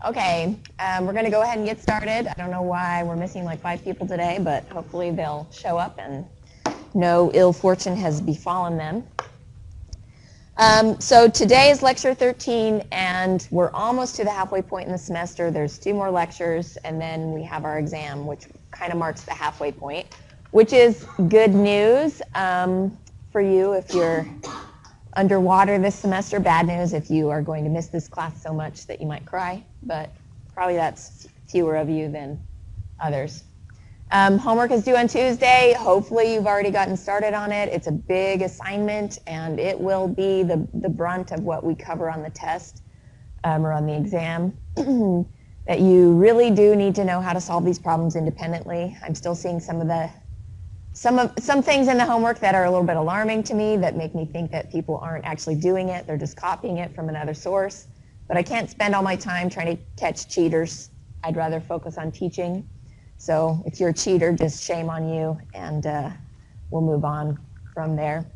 Okay, we're going to go ahead and get started. I don't know why we're missing like 5 people today, but hopefully they'll show up and no ill fortune has befallen them. So today is lecture 13, and we're almost to the halfway point in the semester. There's 2 more lectures, and then we have our exam, which kind of marks the halfway point, which is good news for you if you're underwater this semester. Bad news if you are going to miss this class so much that you might cry, but probably that's fewer of you than others. Homework is due on Tuesday. Hopefully you've already gotten started on it. It's a big assignment, and it will be the brunt of what we cover on the test or on the exam. That you really do need to know how to solve these problems independently. I'm still seeing some things in the homework that are a little bit alarming to me that make me think that people aren't actually doing it. They're just copying it from another source. But I can't spend all my time trying to catch cheaters. I'd rather focus on teaching. So if you're a cheater, just shame on you, and we'll move on from there.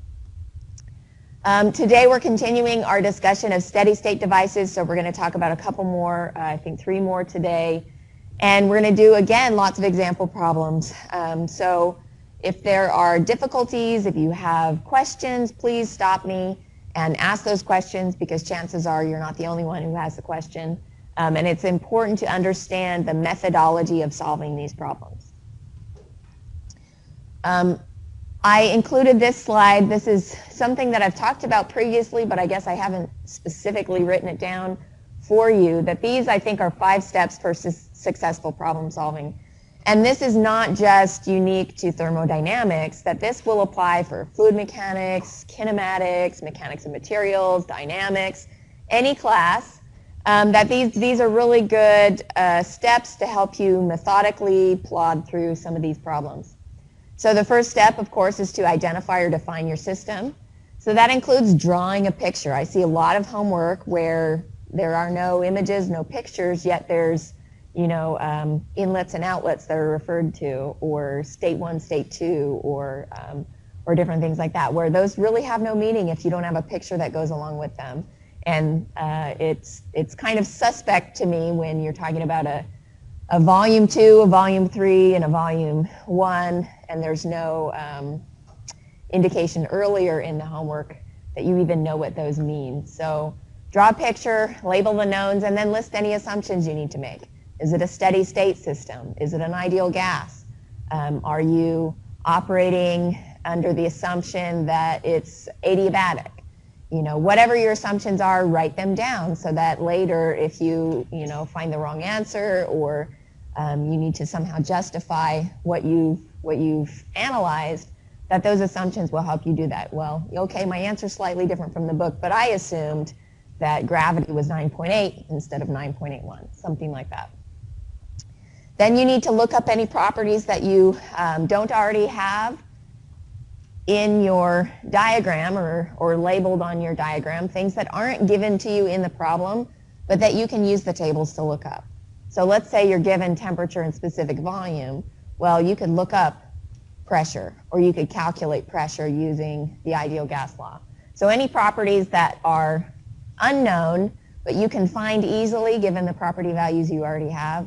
Today we're continuing our discussion of steady state devices. So we're going to talk about a couple more, I think 3 more today. And we're going to do, again, lots of example problems. So if there are difficulties, if you have questions, please stop me and ask those questions, because chances are you're not the only one who has the question. And it's important to understand the methodology of solving these problems. I included this slide. This is something that I've talked about previously, but I guess I haven't specifically written it down for you, that these, I think, are 5 steps for successful problem solving. And this is not just unique to thermodynamics, that this will apply for fluid mechanics, kinematics, mechanics of materials, dynamics, any class, that these are really good steps to help you methodically plod through some of these problems. So the first step, of course, is to identify or define your system. So that includes drawing a picture. I see a lot of homework where there are no images, no pictures, yet there's inlets and outlets that are referred to, or state 1, state 2, or different things like that, where those really have no meaning if you don't have a picture that goes along with them. And it's kind of suspect to me when you're talking about a volume 2, a volume 3, and a volume 1, and there's no indication earlier in the homework that you even know what those mean. So draw a picture, label the knowns, and then list any assumptions you need to make. Is it a steady state system? Is it an ideal gas? Are you operating under the assumption that it's adiabatic? Whatever your assumptions are, write them down so that later if you find the wrong answer, or you need to somehow justify what you've analyzed, that those assumptions will help you do that. Well, okay, my answer's slightly different from the book, but I assumed that gravity was 9.8 instead of 9.81, something like that. Then you need to look up any properties that you don't already have in your diagram or labeled on your diagram, things that aren't given to you in the problem, but that you can use the tables to look up. So let's say you're given temperature and specific volume. Well, you could look up pressure, or you could calculate pressure using the ideal gas law. So any properties that are unknown, but you can find easily given the property values you already have,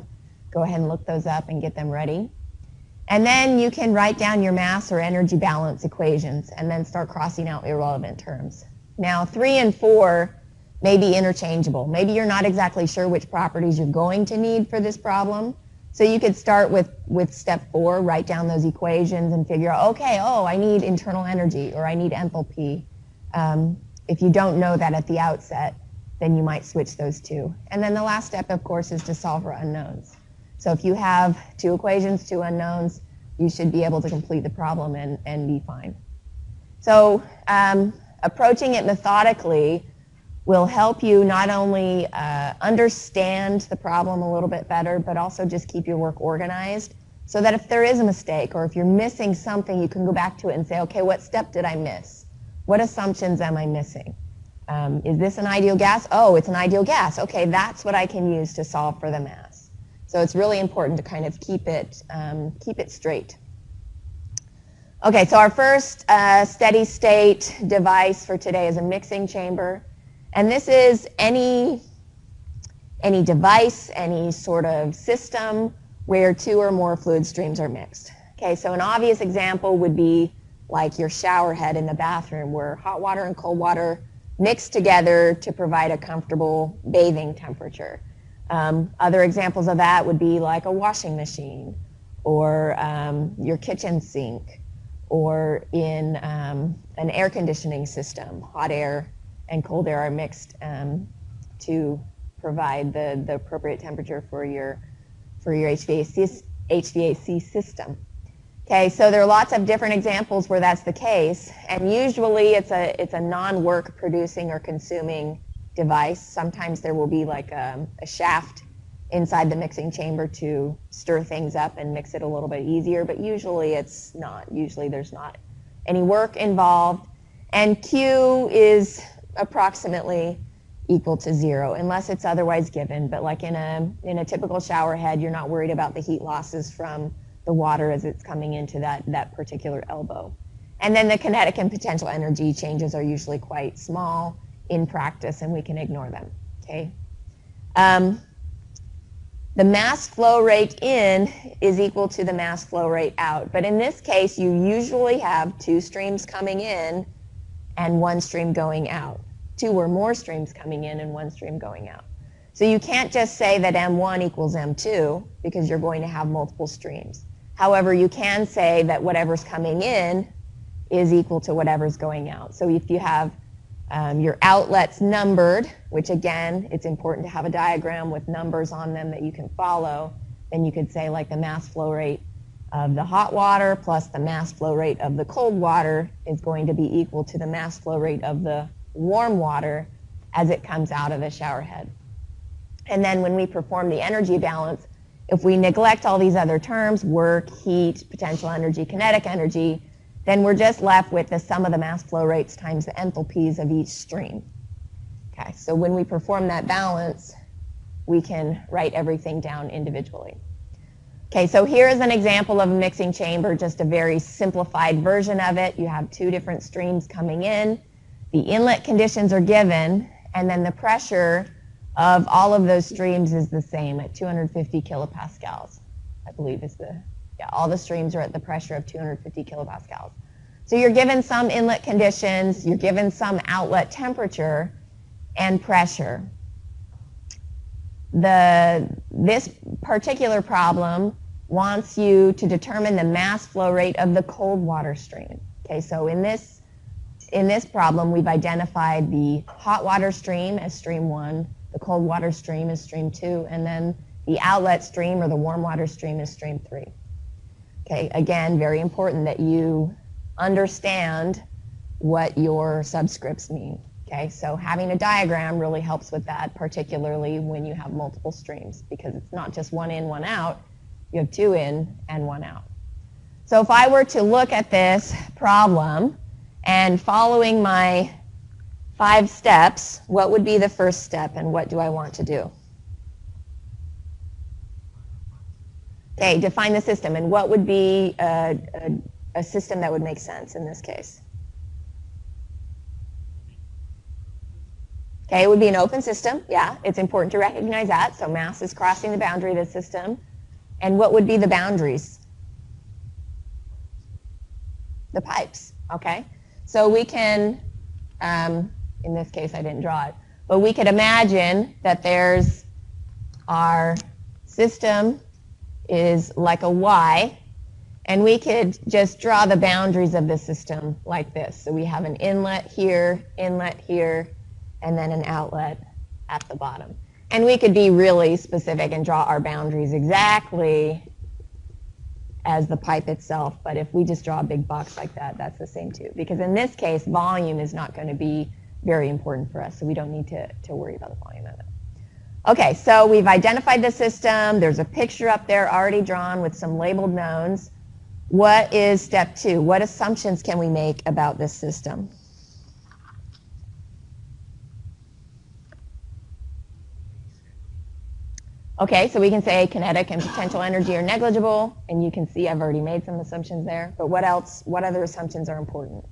go ahead and look those up and get them ready. And then you can write down your mass or energy balance equations and then start crossing out irrelevant terms. Now 3 and 4 may be interchangeable. Maybe you're not exactly sure which properties you're going to need for this problem. So you could start with step 4, write down those equations and figure out, okay, I need internal energy, or I need enthalpy. If you don't know that at the outset, then you might switch those 2. And then the last step, of course, is to solve for unknowns. So if you have 2 equations, 2 unknowns, you should be able to complete the problem and be fine. So approaching it methodically will help you not only understand the problem a little bit better, but also just keep your work organized, so that if there is a mistake or if you're missing something, you can go back to it and say, okay, what step did I miss? What assumptions am I missing? Is this an ideal gas? Oh, it's an ideal gas. Okay, that's what I can use to solve for the mass. So it's really important to kind of keep it straight. Okay, so our first steady state device for today is a mixing chamber. And this is any any device, any sort of system where two or more fluid streams are mixed. Okay, so an obvious example would be like your shower head in the bathroom where hot water and cold water mix together to provide a comfortable bathing temperature. Other examples of that would be like a washing machine or your kitchen sink or in an air conditioning system. Hot air and cold air are mixed to provide the appropriate temperature for your HVAC system. Okay, so there are lots of different examples where that's the case, and usually it's a non-work producing or consuming device. Sometimes there will be like a shaft inside the mixing chamber to stir things up and mix it a little bit easier, but usually it's not. Usually there's not any work involved, and Q is approximately equal to 0 unless it's otherwise given. But like in a typical shower head, you're not worried about the heat losses from the water as it's coming into that particular elbow. And then the kinetic and potential energy changes are usually quite small in practice, and we can ignore them. Okay. The mass flow rate in is equal to the mass flow rate out. But in this case, you usually have two streams coming in and one stream going out. Two or more streams coming in and one stream going out. So you can't just say that M1 equals M2 because you're going to have multiple streams. However, you can say that whatever's coming in is equal to whatever's going out. So if you have your outlets numbered, which again, it's important to have a diagram with numbers on them that you can follow, then you could say like the mass flow rate of the hot water plus the mass flow rate of the cold water is going to be equal to the mass flow rate of the warm water as it comes out of the shower head. And then when we perform the energy balance, if we neglect all these other terms, work, heat, potential energy, kinetic energy, then we're just left with the sum of the mass flow rates times the enthalpies of each stream. Okay, so when we perform that balance, we can write everything down individually. Okay, so here is an example of a mixing chamber, just a very simplified version of it. You have two different streams coming in. The inlet conditions are given, and then the pressure of all of those streams is the same at 250 kilopascals, I believe is all the streams are at the pressure of 250 kilopascals. So you're given some inlet conditions, you're given some outlet temperature and pressure. This particular problem wants you to determine the mass flow rate of the cold water stream. Okay, so in this problem, we've identified the hot water stream as stream 1, the cold water stream is stream 2, and then the outlet stream or the warm water stream is stream 3. Okay, again, very important that you understand what your subscripts mean. Okay, so having a diagram really helps with that, particularly when you have multiple streams, because it's not just one in, one out, you have two in and one out. So if I were to look at this problem and following my 5 steps, what would be the first step and what do I want to do? Okay, define the system, and what would be a system that would make sense in this case? Okay, it would be an open system, yeah, it's important to recognize that, so mass is crossing the boundary of the system. And what would be the boundaries? The pipes, okay? So we can, in this case I didn't draw it, but we could imagine that there's our system is like a Y, and we could just draw the boundaries of the system like this. So we have an inlet here, and then an outlet at the bottom. And we could be really specific and draw our boundaries exactly as the pipe itself, but if we just draw a big box like that, that's the same too. Because in this case, volume is not going to be very important for us, so we don't need to worry about the volume of it. Okay, so we've identified the system. There's a picture up there already drawn with some labeled knowns. What is step 2? What assumptions can we make about this system? Okay, so we can say kinetic and potential energy are negligible, and you can see I've already made some assumptions there. But what else? What other assumptions are important?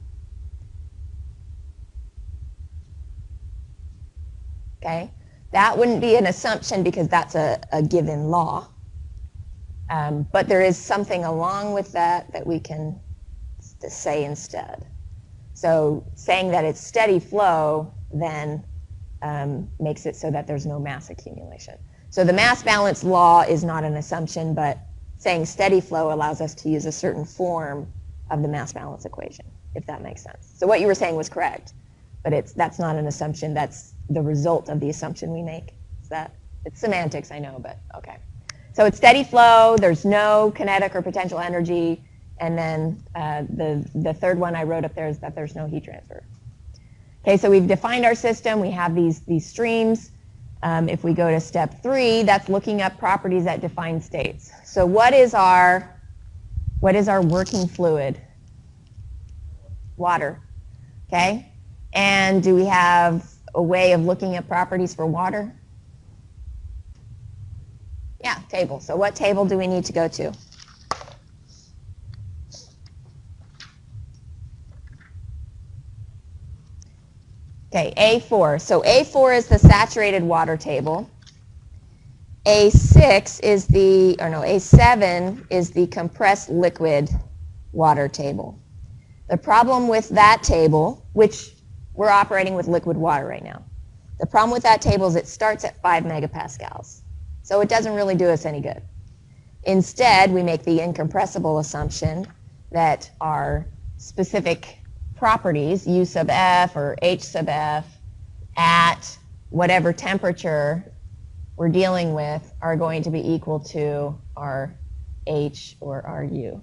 Okay, That wouldn't be an assumption because that's a given law. But there is something along with that that we can say instead. So saying that it's steady flow then makes it so that there's no mass accumulation. So the mass balance law is not an assumption, but saying steady flow allows us to use a certain form of the mass balance equation, if that makes sense. So what you were saying was correct, but that's not an assumption. That's the result of the assumption we make. It's semantics, I know, but okay. So it's steady flow. There's no kinetic or potential energy. And then the third one I wrote up there is that there's no heat transfer. Okay, so we've defined our system. We have these streams. If we go to step 3, that's looking up properties that define states. So what is our working fluid? Water. Okay? And do we have a way of looking at properties for water? Yeah, table. So what table do we need to go to? Okay, A4. So A4 is the saturated water table. A7 is the compressed liquid water table. The problem with that table, which we're operating with liquid water right now, the problem with that table is it starts at 5 megapascals. So it doesn't really do us any good. Instead, we make the incompressible assumption that our specific properties, U sub F or H sub F, at whatever temperature we're dealing with are going to be equal to our H or our U.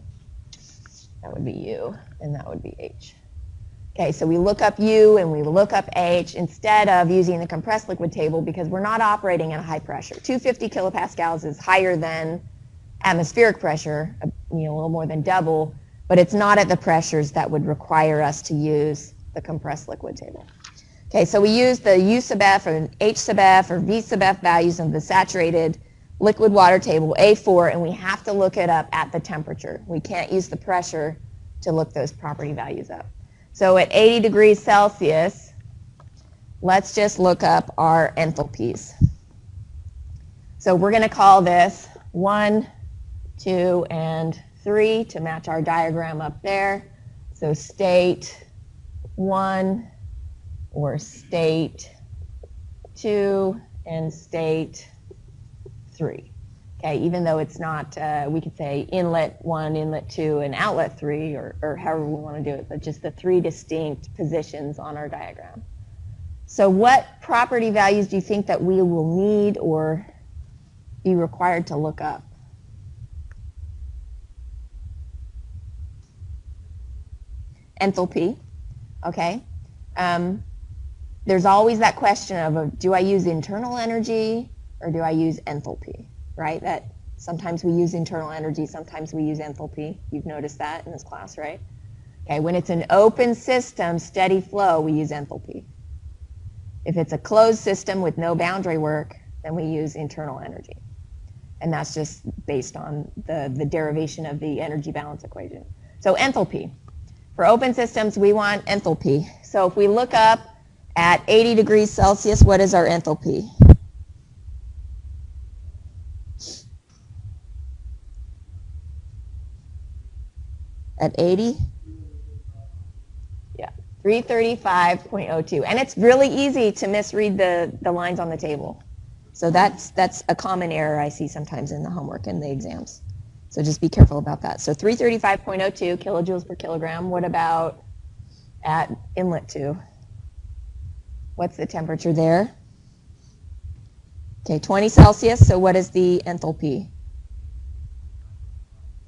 That would be U, and that would be H. Okay, so we look up U and we look up H instead of using the compressed liquid table because we're not operating at a high pressure. 250 kilopascals is higher than atmospheric pressure, a little more than double, but it's not at the pressures that would require us to use the compressed liquid table. Okay, so we use the U sub F or H sub F or V sub F values of the saturated liquid water table, A4, and we have to look it up at the temperature. We can't use the pressure to look those property values up. So at 80 degrees Celsius, let's just look up our enthalpies. So we're going to call this 1, 2, and 3 to match our diagram up there. So state 1 or state 2 and state 3. Okay, even though it's not, we could say inlet 1, inlet 2, and outlet 3, or however we want to do it, but just the 3 distinct positions on our diagram. So what property values do you think that we will need or be required to look up? Enthalpy, okay. There's always that question of, do I use internal energy or do I use enthalpy, right? That sometimes we use internal energy, sometimes we use enthalpy. You've noticed that in this class, right? Okay, when it's an open system, steady flow, we use enthalpy. If it's a closed system with no boundary work, then we use internal energy. And that's just based on the derivation of the energy balance equation. So enthalpy. For open systems, we want enthalpy. So if we look up at 80 degrees Celsius, what is our enthalpy? At 80? Yeah, 335.02. And it's really easy to misread the lines on the table. So that's a common error I see sometimes in the homework and the exams. So just be careful about that. So 335.02 kilojoules per kilogram. What about at inlet 2? What's the temperature there? Okay, 20 Celsius. So what is the enthalpy?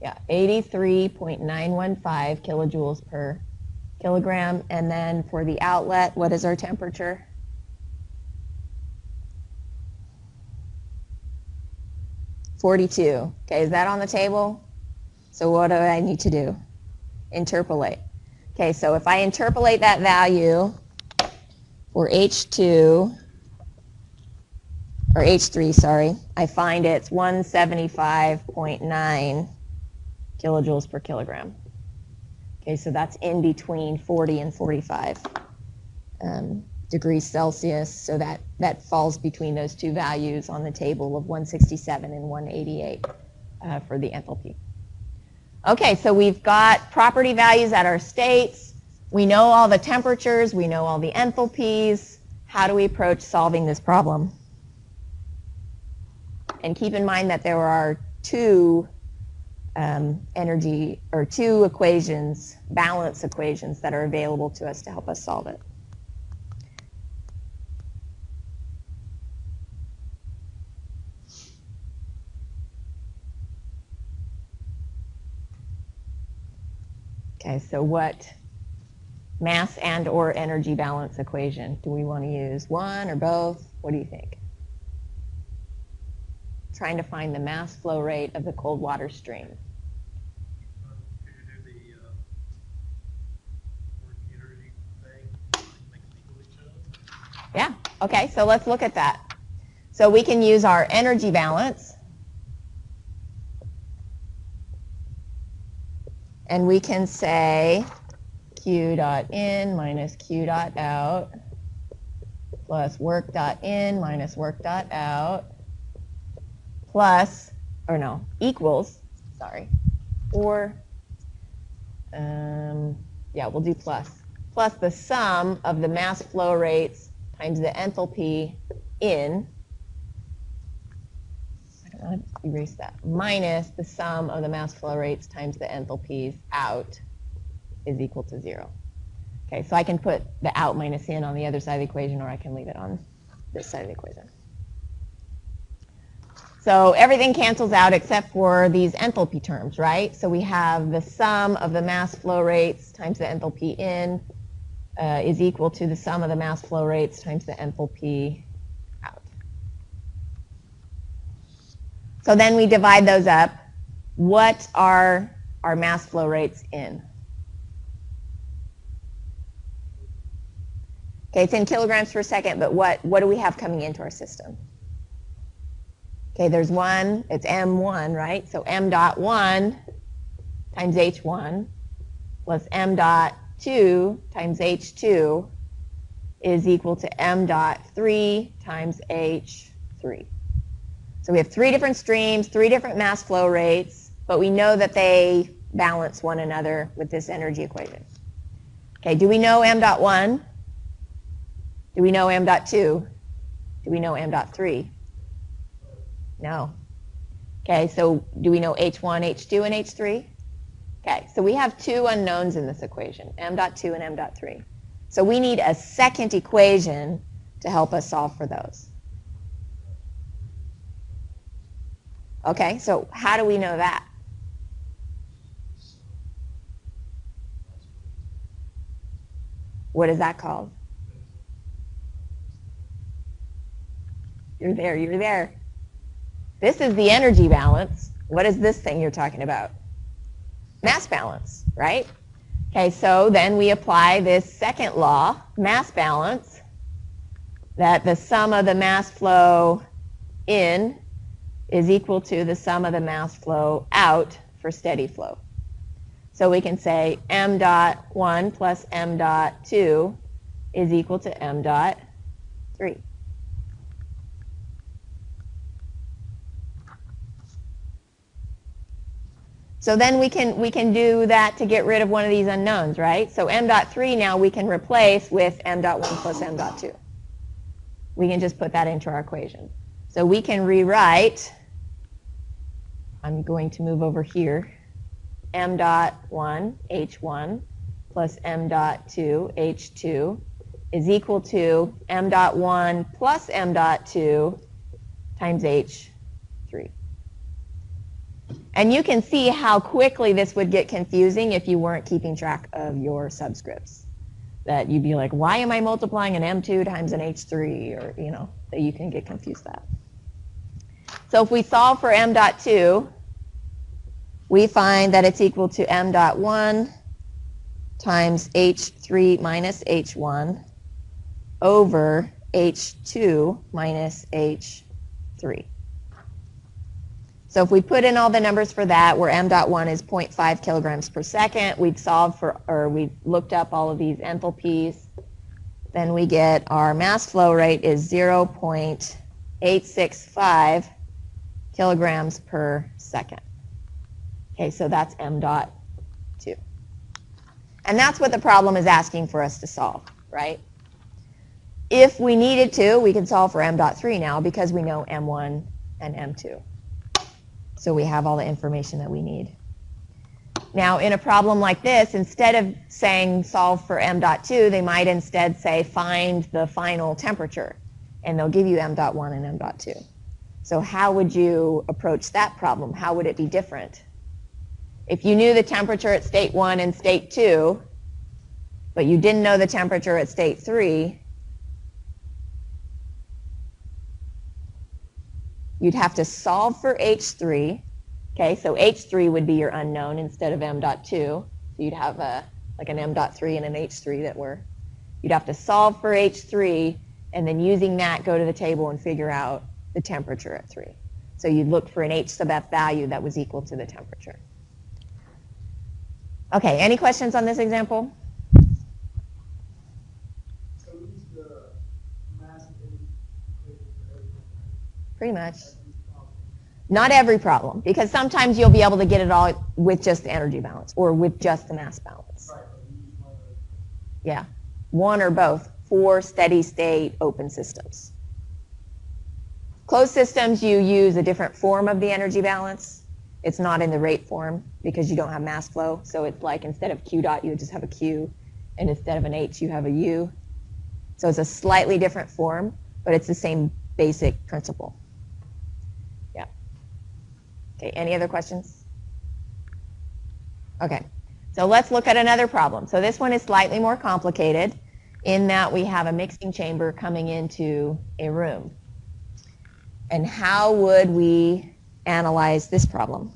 Yeah, 83.915 kilojoules per kilogram. And then for the outlet, what is our temperature? .42. Okay, is that on the table? So what do I need to do? Interpolate. Okay, so if I interpolate that value for H2, or H3, sorry, I find it's 175.9 kilojoules per kilogram. Okay, so that's in between 40 and 45. degrees Celsius, so that falls between those two values on the table of 167 and 188 for the enthalpy. Okay, so we've got property values at our states. We know all the temperatures. We know all the enthalpies. How do we approach solving this problem? And keep in mind that there are two two equations, balance equations, that are available to us to help us solve it. Okay, so what mass and or energy balance equation do we want to use? One or both? What do you think? Trying to find the mass flow rate of the cold water stream. Could you do the work energy thing, make them equal each other? Yeah, okay, so let's look at that. So we can use our energy balance, and we can say Q dot in minus Q dot out plus work dot in minus work dot out plus, or no, equals, sorry, or, yeah, we'll do plus the sum of the mass flow rates times the enthalpy in, I don't want to erase that, minus the sum of the mass flow rates times the enthalpies out is equal to 0. Okay, so I can put the out minus in on the other side of the equation, or I can leave it on this side of the equation. So everything cancels out except for these enthalpy terms, right? So we have the sum of the mass flow rates times the enthalpy in is equal to the sum of the mass flow rates times the enthalpy out. So then we divide those up. What are our mass flow rates in? Okay, it's in kilograms per second, but what do we have coming into our system? Okay, there's one, it's M1, right? So M dot 1 times H1 plus M dot 2 times H2 is equal to M dot 3 times H3. So we have 3 different streams, 3 different mass flow rates, but we know that they balance one another with this energy equation. Okay, do we know M dot 1? Do we know M dot 2? Do we know M dot 3? No. Okay, so do we know H1, H2, and H3? Okay, so we have 2 unknowns in this equation, M dot 2 and M dot 3. So we need a second equation to help us solve for those. Okay, so how do we know that? What is that called? You're there, you're there. This is the energy balance. What is this thing you're talking about? Mass balance, right? Okay, so then we apply this second law, mass balance, that the sum of the mass flow in is equal to the sum of the mass flow out for steady flow. So we can say M dot 1 plus M dot 2 is equal to M dot 3. So then we can do that to get rid of one of these unknowns, right? So M dot 3 now we can replace with M dot 1 plus M dot 2. We can just put that into our equation. So we can rewrite, I'm going to move over here, M dot 1, H1, plus M dot 2, H2, is equal to M dot 1 plus M dot 2 times H3. And you can see how quickly this would get confusing if you weren't keeping track of your subscripts. That you'd be like, why am I multiplying an M2 times an H3? Or, you know, that you can get confused that. So if we solve for M dot 2, we find that it's equal to M dot 1 times H3 minus H1 over H2 minus H3. So if we put in all the numbers for that, where M dot 1 is 0.5 kilograms per second, we've solved for, or we've looked up all of these enthalpies. then we get our mass flow rate is 0.865 kilograms per second. Okay, so that's m dot 2. And that's what the problem is asking for us to solve, right? If we needed to, we can solve for m dot 3 now because we know m1 and m2. So we have all the information that we need. Now, in a problem like this, instead of saying solve for m dot 2, they might instead say find the final temperature. And they'll give you m dot 1 and m dot 2. So how would you approach that problem? How would it be different? If you knew the temperature at state 1 and state 2, but you didn't know the temperature at state 3, you'd have to solve for H3. Okay, so H3 would be your unknown instead of m dot 2. So you'd have like an m dot 3 and an H3 you'd have to solve for H3, and then using that, go to the table and figure out the temperature at 3. So you'd look for an H sub f value that was equal to the temperature. Okay, any questions on this example? So we use the mass equation for everything, Pretty much. right? Not every problem, because sometimes you'll be able to get it all with just the energy balance or with just the mass balance. Right, but we use one of the Yeah, one or both for steady state open systems. Closed systems, you use a different form of the energy balance. It's not in the rate form because you don't have mass flow. So it's like instead of Q dot, you just have a Q, and instead of an H, you have a U. So it's a slightly different form, but it's the same basic principle. Yeah. Okay, any other questions? Okay, so let's look at another problem. So this one is slightly more complicated in that we have a mixing chamber coming into a room. And how would we analyze this problem?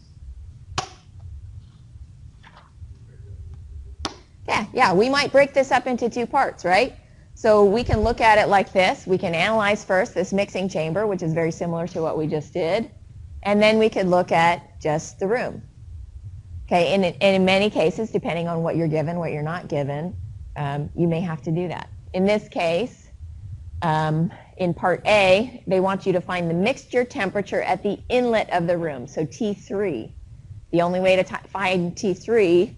Yeah, we might break this up into 2 parts, right? So we can look at it like this. We can analyze first this mixing chamber, which is very similar to what we just did. And then we could look at just the room. Okay, and in many cases, depending on what you're given, what you're not given, you may have to do that. In this case, in part A, they want you to find the mixture temperature at the inlet of the room, so T3. The only way to find T3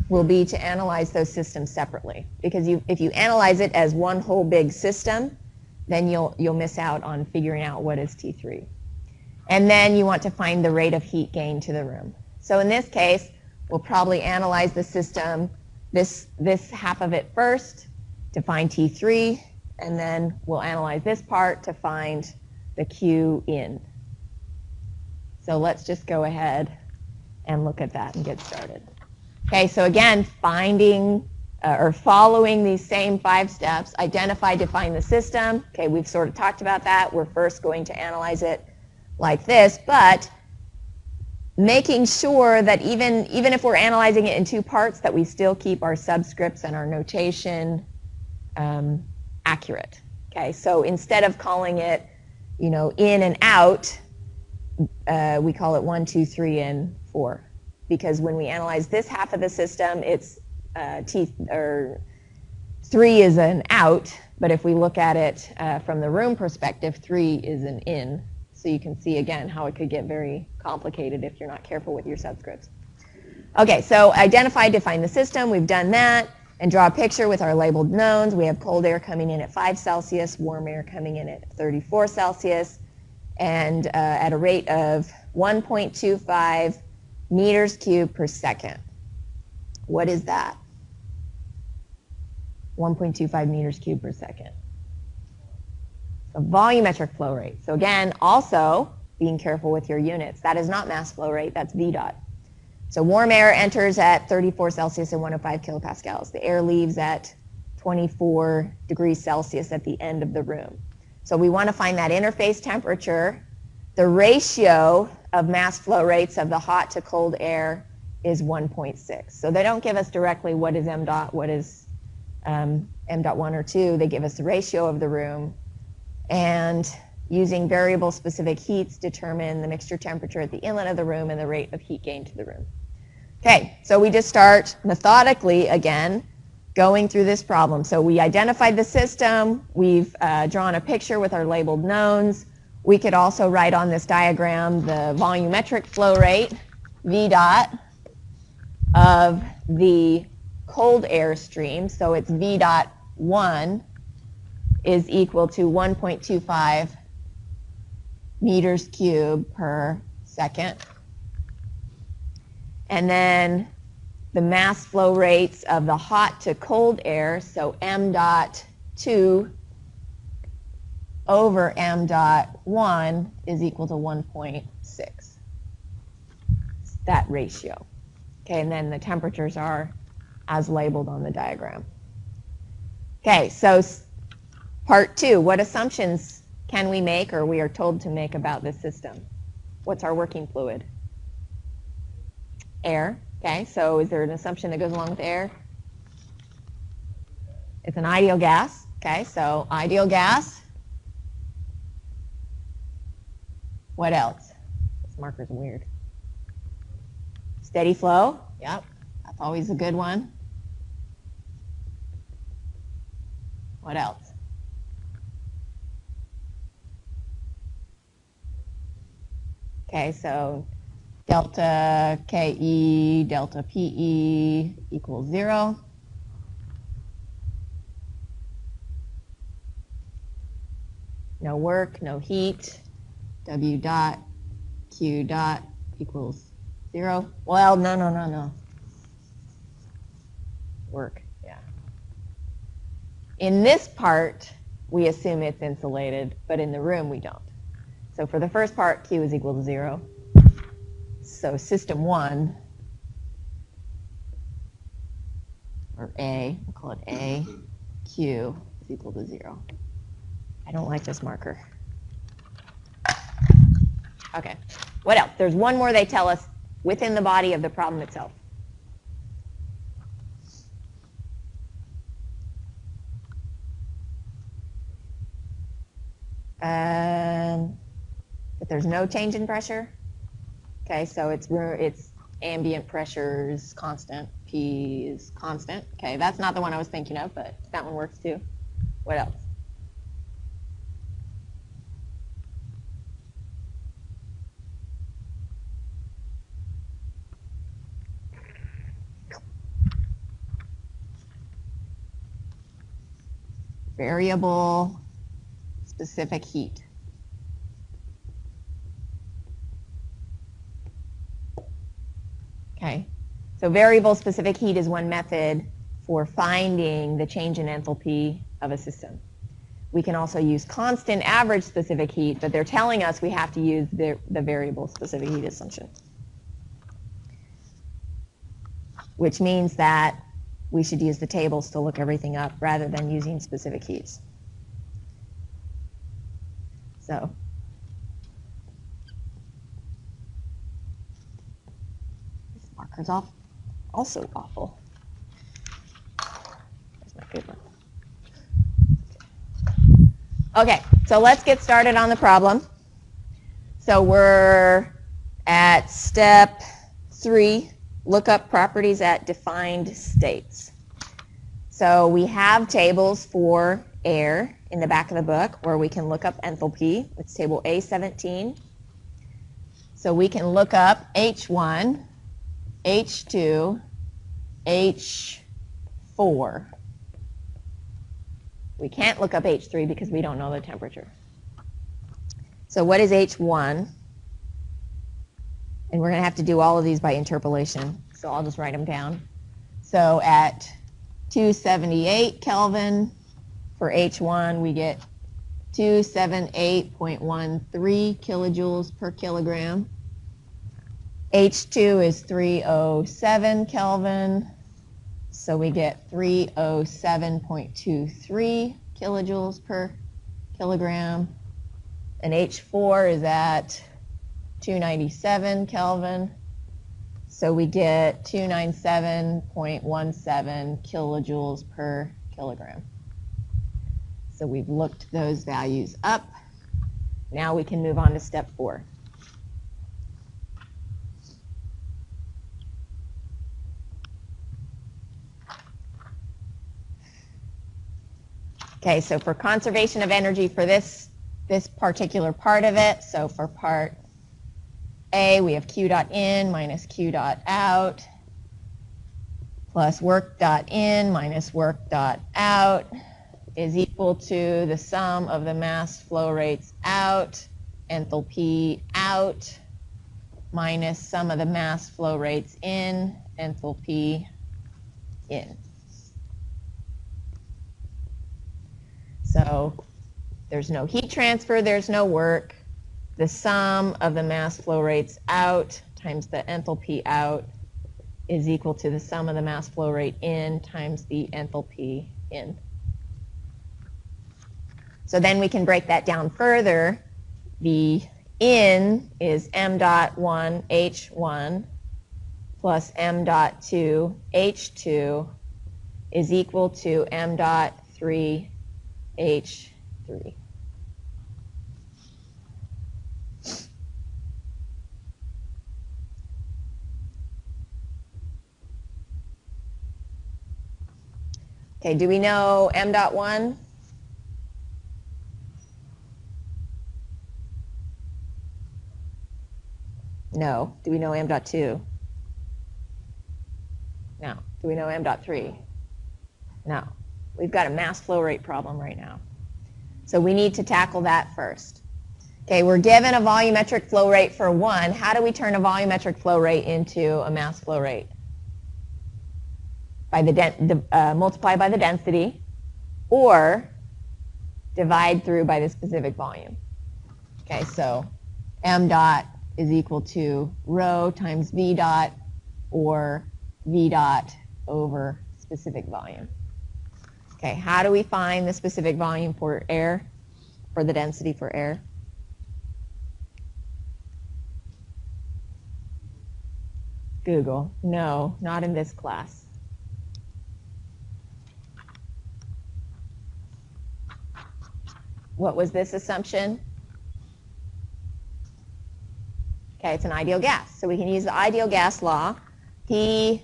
will be to analyze those systems separately, because if you analyze it as one whole big system, then you'll miss out on figuring out what is T3. And then you want to find the rate of heat gain to the room. So in this case, we'll probably analyze the system, this half of it first, to find T3, and then we'll analyze this part to find the Q in. So let's just go ahead and look at that and get started. Okay, so again, finding or following these same 5 steps, identify, define the system. Okay, we've sort of talked about that. We're first going to analyze it like this, but making sure that even if we're analyzing it in 2 parts, that we still keep our subscripts and our notation accurate. Okay, so instead of calling it, in and out, we call it 1, 2, 3, and 4. Because when we analyze this half of the system, it's 3 is an out, but if we look at it from the room perspective, 3 is an in. So you can see again how it could get very complicated if you're not careful with your subscripts. Okay, so identify, define the system. We've done that. And draw a picture with our labeled knowns. We have cold air coming in at 5 Celsius, warm air coming in at 34 Celsius, and at a rate of 1.25 meters cubed per second. What is that? 1.25 meters cubed per second. A volumetric flow rate. So again, also being careful with your units. That is not mass flow rate, that's V dot. So warm air enters at 34 Celsius and 105 kilopascals. The air leaves at 24 degrees Celsius at the end of the room. So we want to find that interface temperature. The ratio of mass flow rates of the hot to cold air is 1.6. So they don't give us directly what is m dot, what is m dot 1 or 2. They give us the ratio of the room. And using variable specific heats, determine the mixture temperature at the inlet of the room and the rate of heat gain to the room. Okay, so we just start methodically again, going through this problem. So we identified the system. We've drawn a picture with our labeled knowns. We could also write on this diagram the volumetric flow rate, V dot, of the cold air stream. So it's V dot 1 is equal to 1.25 meters cubed per second. And then the mass flow rates of the hot to cold air, so m dot 2 over m dot 1 is equal to 1.6. That ratio. Okay, and then the temperatures are as labeled on the diagram. Okay, so part 2, what assumptions can we make or we are told to make about this system? What's our working fluid? Air. Okay, so is there an assumption that goes along with air? It's an ideal gas. Okay, so ideal gas. What else? This marker's weird. Steady flow. Yep, that's always a good one. What else? Okay, so delta KE, delta PE equals 0. No work, no heat. W dot Q dot equals 0. Well, no. Work, yeah. In this part, we assume it's insulated, but in the room, we don't. So for the first part, Q is equal to 0. So system 1, or A, we'll call it A, Q is equal to 0. I don't like this marker. Okay, what else? There's one more they tell us within the body of the problem itself. But there's no change in pressure. Okay, so it's ambient pressure is constant. P is constant. Okay, that's not the one I was thinking of, but that one works too. What else? Variable specific heat. Okay, so variable specific heat is one method for finding the change in enthalpy of a system. We can also use constant average specific heat, but they're telling us we have to use the variable specific heat assumption, which means that we should use the tables to look everything up rather than using specific heats. So this marker's also awful. There's my good one. Okay, so let's get started on the problem. So we're at step 3, look up properties at defined states. So we have tables for air in the back of the book where we can look up enthalpy. It's table A17. So we can look up H1, H2, H4. We can't look up H3 because we don't know the temperature. So what is H1? And we're going to have to do all of these by interpolation, so I'll just write them down. So at 278 Kelvin for H1, we get 278.13 kilojoules per kilogram. H2 is 307 Kelvin, so we get 307.23 kilojoules per kilogram. And H4 is at 297 Kelvin, so we get 297.17 kilojoules per kilogram. So we've looked those values up. Now we can move on to step 4. Okay, so for conservation of energy for this particular part of it, so for part A, we have Q dot in minus Q dot out plus work dot in minus work dot out is equal to the sum of the mass flow rates out, enthalpy out, minus sum of the mass flow rates in, enthalpy in. So there's no heat transfer, there's no work. The sum of the mass flow rates out times the enthalpy out is equal to the sum of the mass flow rate in times the enthalpy in. So then we can break that down further. The in is m dot 1 H1 plus m dot 2 H2 is equal to m dot 3 H3. Okay, do we know m dot 1? No. Do we know m dot 2? No. Do we know m dot 3? No. We've got a mass flow rate problem right now. So we need to tackle that first. Okay, we're given a volumetric flow rate for 1. How do we turn a volumetric flow rate into a mass flow rate? By multiply by the density, or divide through by the specific volume. Okay, so m dot is equal to rho times v dot, or v dot over specific volume. Okay, how do we find the specific volume for air, for the density for air? Google. No, not in this class. What was this assumption? Okay, it's an ideal gas. So we can use the ideal gas law. P1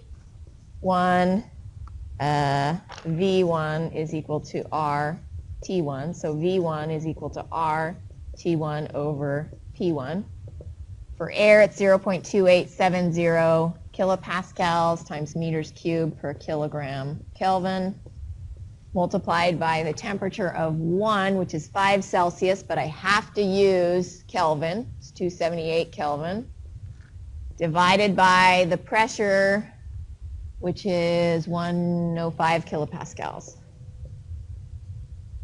V1 is equal to R T1. So V1 is equal to R T1 over P1. For air, it's 0.2870 kilopascals times meters cubed per kilogram Kelvin, multiplied by the temperature of 1, which is 5 Celsius, but I have to use Kelvin. It's 278 Kelvin, divided by the pressure, which is 105 kilopascals.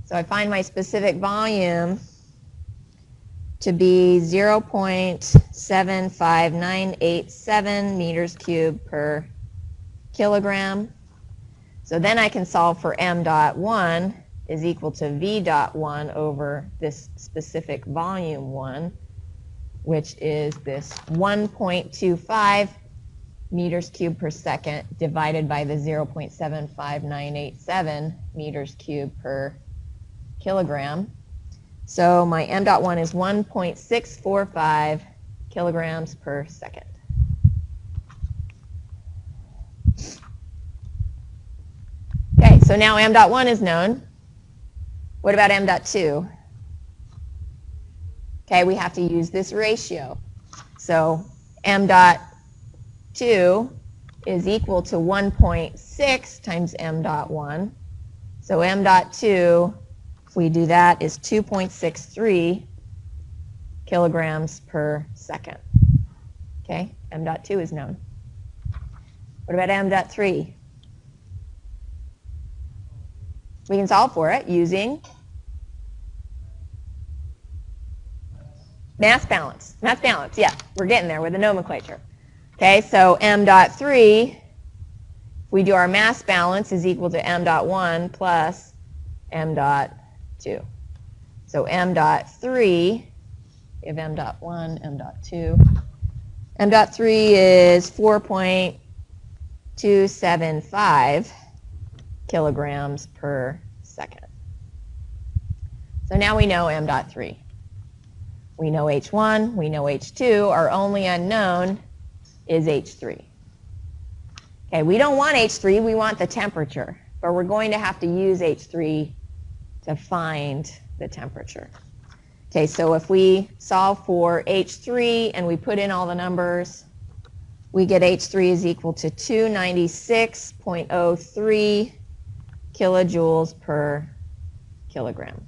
So I find my specific volume to be 0.75987 meters cubed per kilogram. So then I can solve for m dot 1 is equal to v dot 1 over this specific volume 1, which is this 1.25 meters cubed per second divided by the 0.75987 meters cubed per kilogram. So my m dot 1 is 1.645 kilograms per second. Okay, so now m dot 1 is known. What about m dot 2? Okay, we have to use this ratio. So m dot 2 is equal to 1.6 times m dot 1. So m dot 2, if we do that, is 2.63 kilograms per second. Okay, m dot 2 is known. What about m dot 3? We can solve for it using mass balance. Mass balance, yeah, we're getting there with the nomenclature. Okay, so m dot 3, if we do our mass balance, is equal to m dot 1 plus m dot 2. So m dot 3, we have m dot 1, m dot 2. M dot 3 is 4.275 kilograms per second. So now we know m dot 3. We know H1, we know H2. Our only unknown is H3. Okay, we don't want H3, we want the temperature, but we're going to have to use H3 to find the temperature. Okay, so if we solve for H3 and we put in all the numbers, we get H3 is equal to 296.03 kilojoules per kilogram.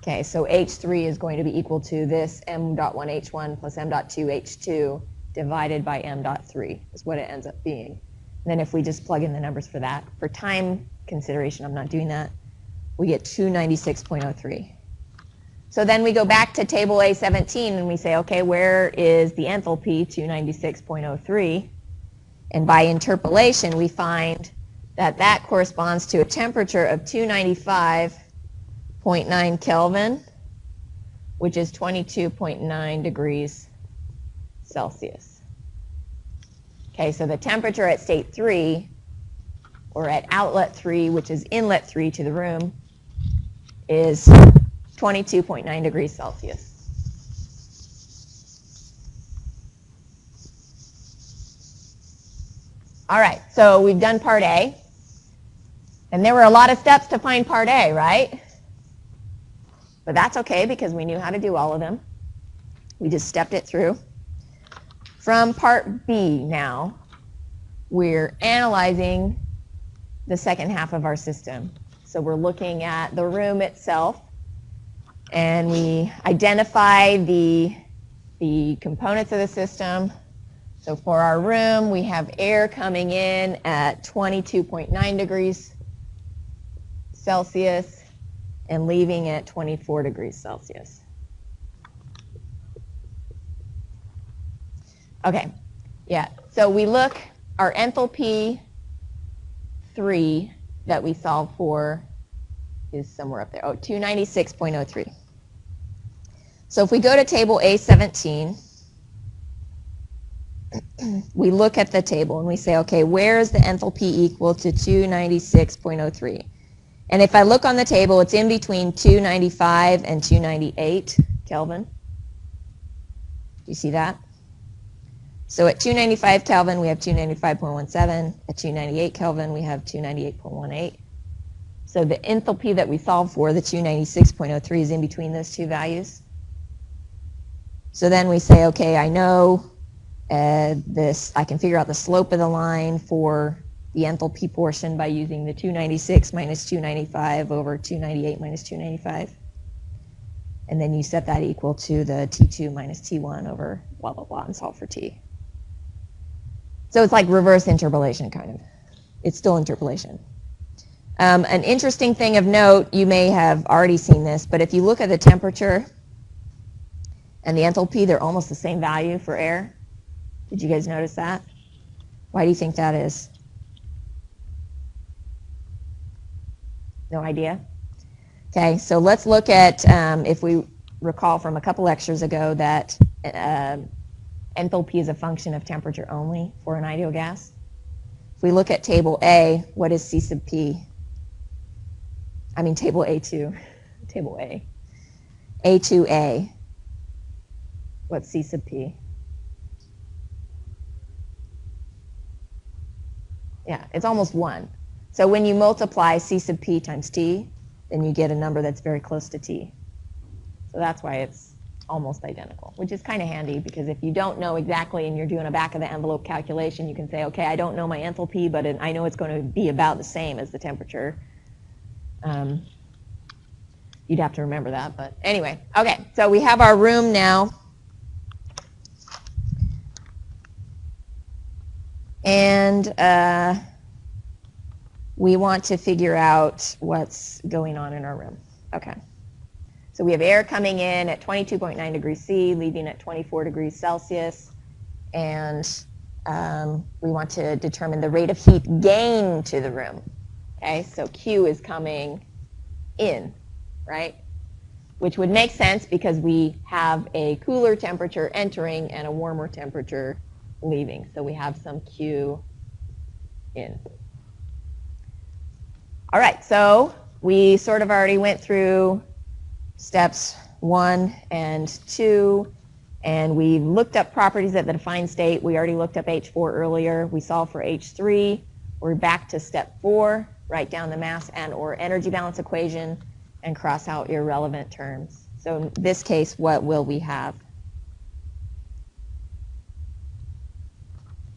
Okay, so H3 is going to be equal to this m.1H1 plus m.2H2 divided by m.3 is what it ends up being. And then if we just plug in the numbers for that, for time consideration, I'm not doing that, we get 296.03. So then we go back to table A17 and we say, okay, where is the enthalpy, 296.03? And by interpolation, we find that that corresponds to a temperature of 295.9 Kelvin, which is 22.9 degrees Celsius. Okay, so the temperature at state 3, or at outlet 3, which is inlet 3 to the room, is 22.9 degrees Celsius. All right, so we've done part A. And there were a lot of steps to find part A, right? But that's okay because we knew how to do all of them. We just stepped it through. From part B now, we're analyzing the second half of our system. So we're looking at the room itself, and we identify the components of the system. So for our room, we have air coming in at 22.9 degrees Celsius and leaving at 24 degrees Celsius. Okay, yeah, so we look, our enthalpy 3 that we solve for is somewhere up there. Oh, 296.03. So if we go to table A17, we look at the table and we say, okay, where is the enthalpy equal to 296.03? And if I look on the table, it's in between 295 and 298 Kelvin. Do you see that? So at 295 Kelvin, we have 295.17. At 298 Kelvin, we have 298.18. So the enthalpy that we solve for, the 296.03, is in between those two values. So then we say, okay, I know this, I can figure out the slope of the line for the enthalpy portion by using the 296 minus 295 over 298 minus 295. And then you set that equal to the T2 minus T1 over blah, blah, blah, and solve for T. So it's like reverse interpolation, kind of. It's still interpolation. An interesting thing of note, you may have already seen this, but if you look at the temperature and the enthalpy, they're almost the same value for air. Did you guys notice that? Why do you think that is? No idea? Okay, so let's look at, if we recall from a couple lectures ago, that enthalpy is a function of temperature only for an ideal gas. If we look at table A, what is C sub P? I mean table A2, table A. A2A, what's C sub P? Yeah, it's almost 1. So when you multiply C sub P times T, then you get a number that's very close to T. So that's why it's almost identical, which is kind of handy because if you don't know exactly and you're doing a back of the envelope calculation, you can say, okay, I don't know my enthalpy, but I know it's going to be about the same as the temperature. You'd have to remember that, but anyway. Okay, so we have our room now. And we want to figure out what's going on in our room. Okay. So we have air coming in at 22.9 degrees C, leaving at 24 degrees Celsius. And we want to determine the rate of heat gain to the room. Okay, so Q is coming in, right? Which would make sense because we have a cooler temperature entering and a warmer temperature leaving. So we have some Q in. All right, so we sort of already went through steps 1 and 2, and we looked up properties at the defined state. We already looked up H4 earlier. We solved for H3. We're back to step 4. write down the mass and or energy balance equation and cross out irrelevant terms. So in this case, what will we have?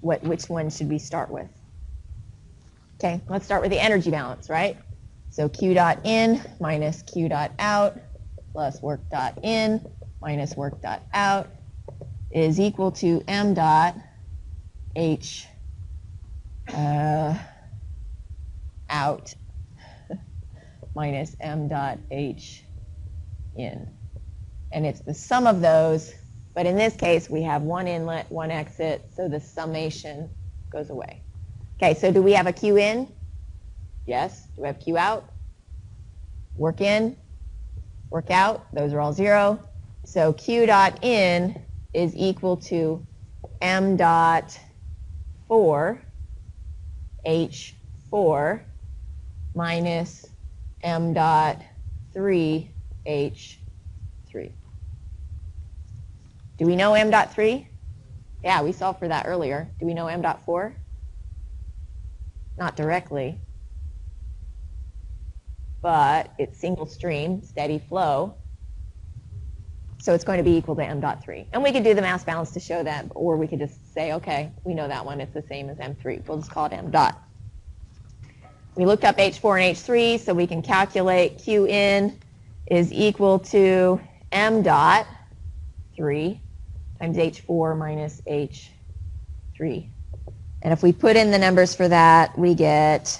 Which one should we start with? Okay, let's start with the energy balance, right? So Q dot in minus Q dot out plus work dot in minus work dot out is equal to M dot H out minus M dot H in. And it's the sum of those, but in this case we have one inlet, one exit, so the summation goes away. Okay, so do we have a Q in? Yes. Do we have Q out? Work in, work out, those are all 0. So Q dot in is equal to M dot 4 H4 minus M dot 3 H3. Do we know M dot 3? Yeah, we solved for that earlier. Do we know M dot 4? Not directly, but it's single stream, steady flow. So it's going to be equal to M dot 3. And we could do the mass balance to show that, or we could just say, okay, we know that one. It's the same as M3. We'll just call it M dot. We looked up H4 and H3, so we can calculate Q in is equal to M dot 3 times H4 minus H3. And if we put in the numbers for that, we get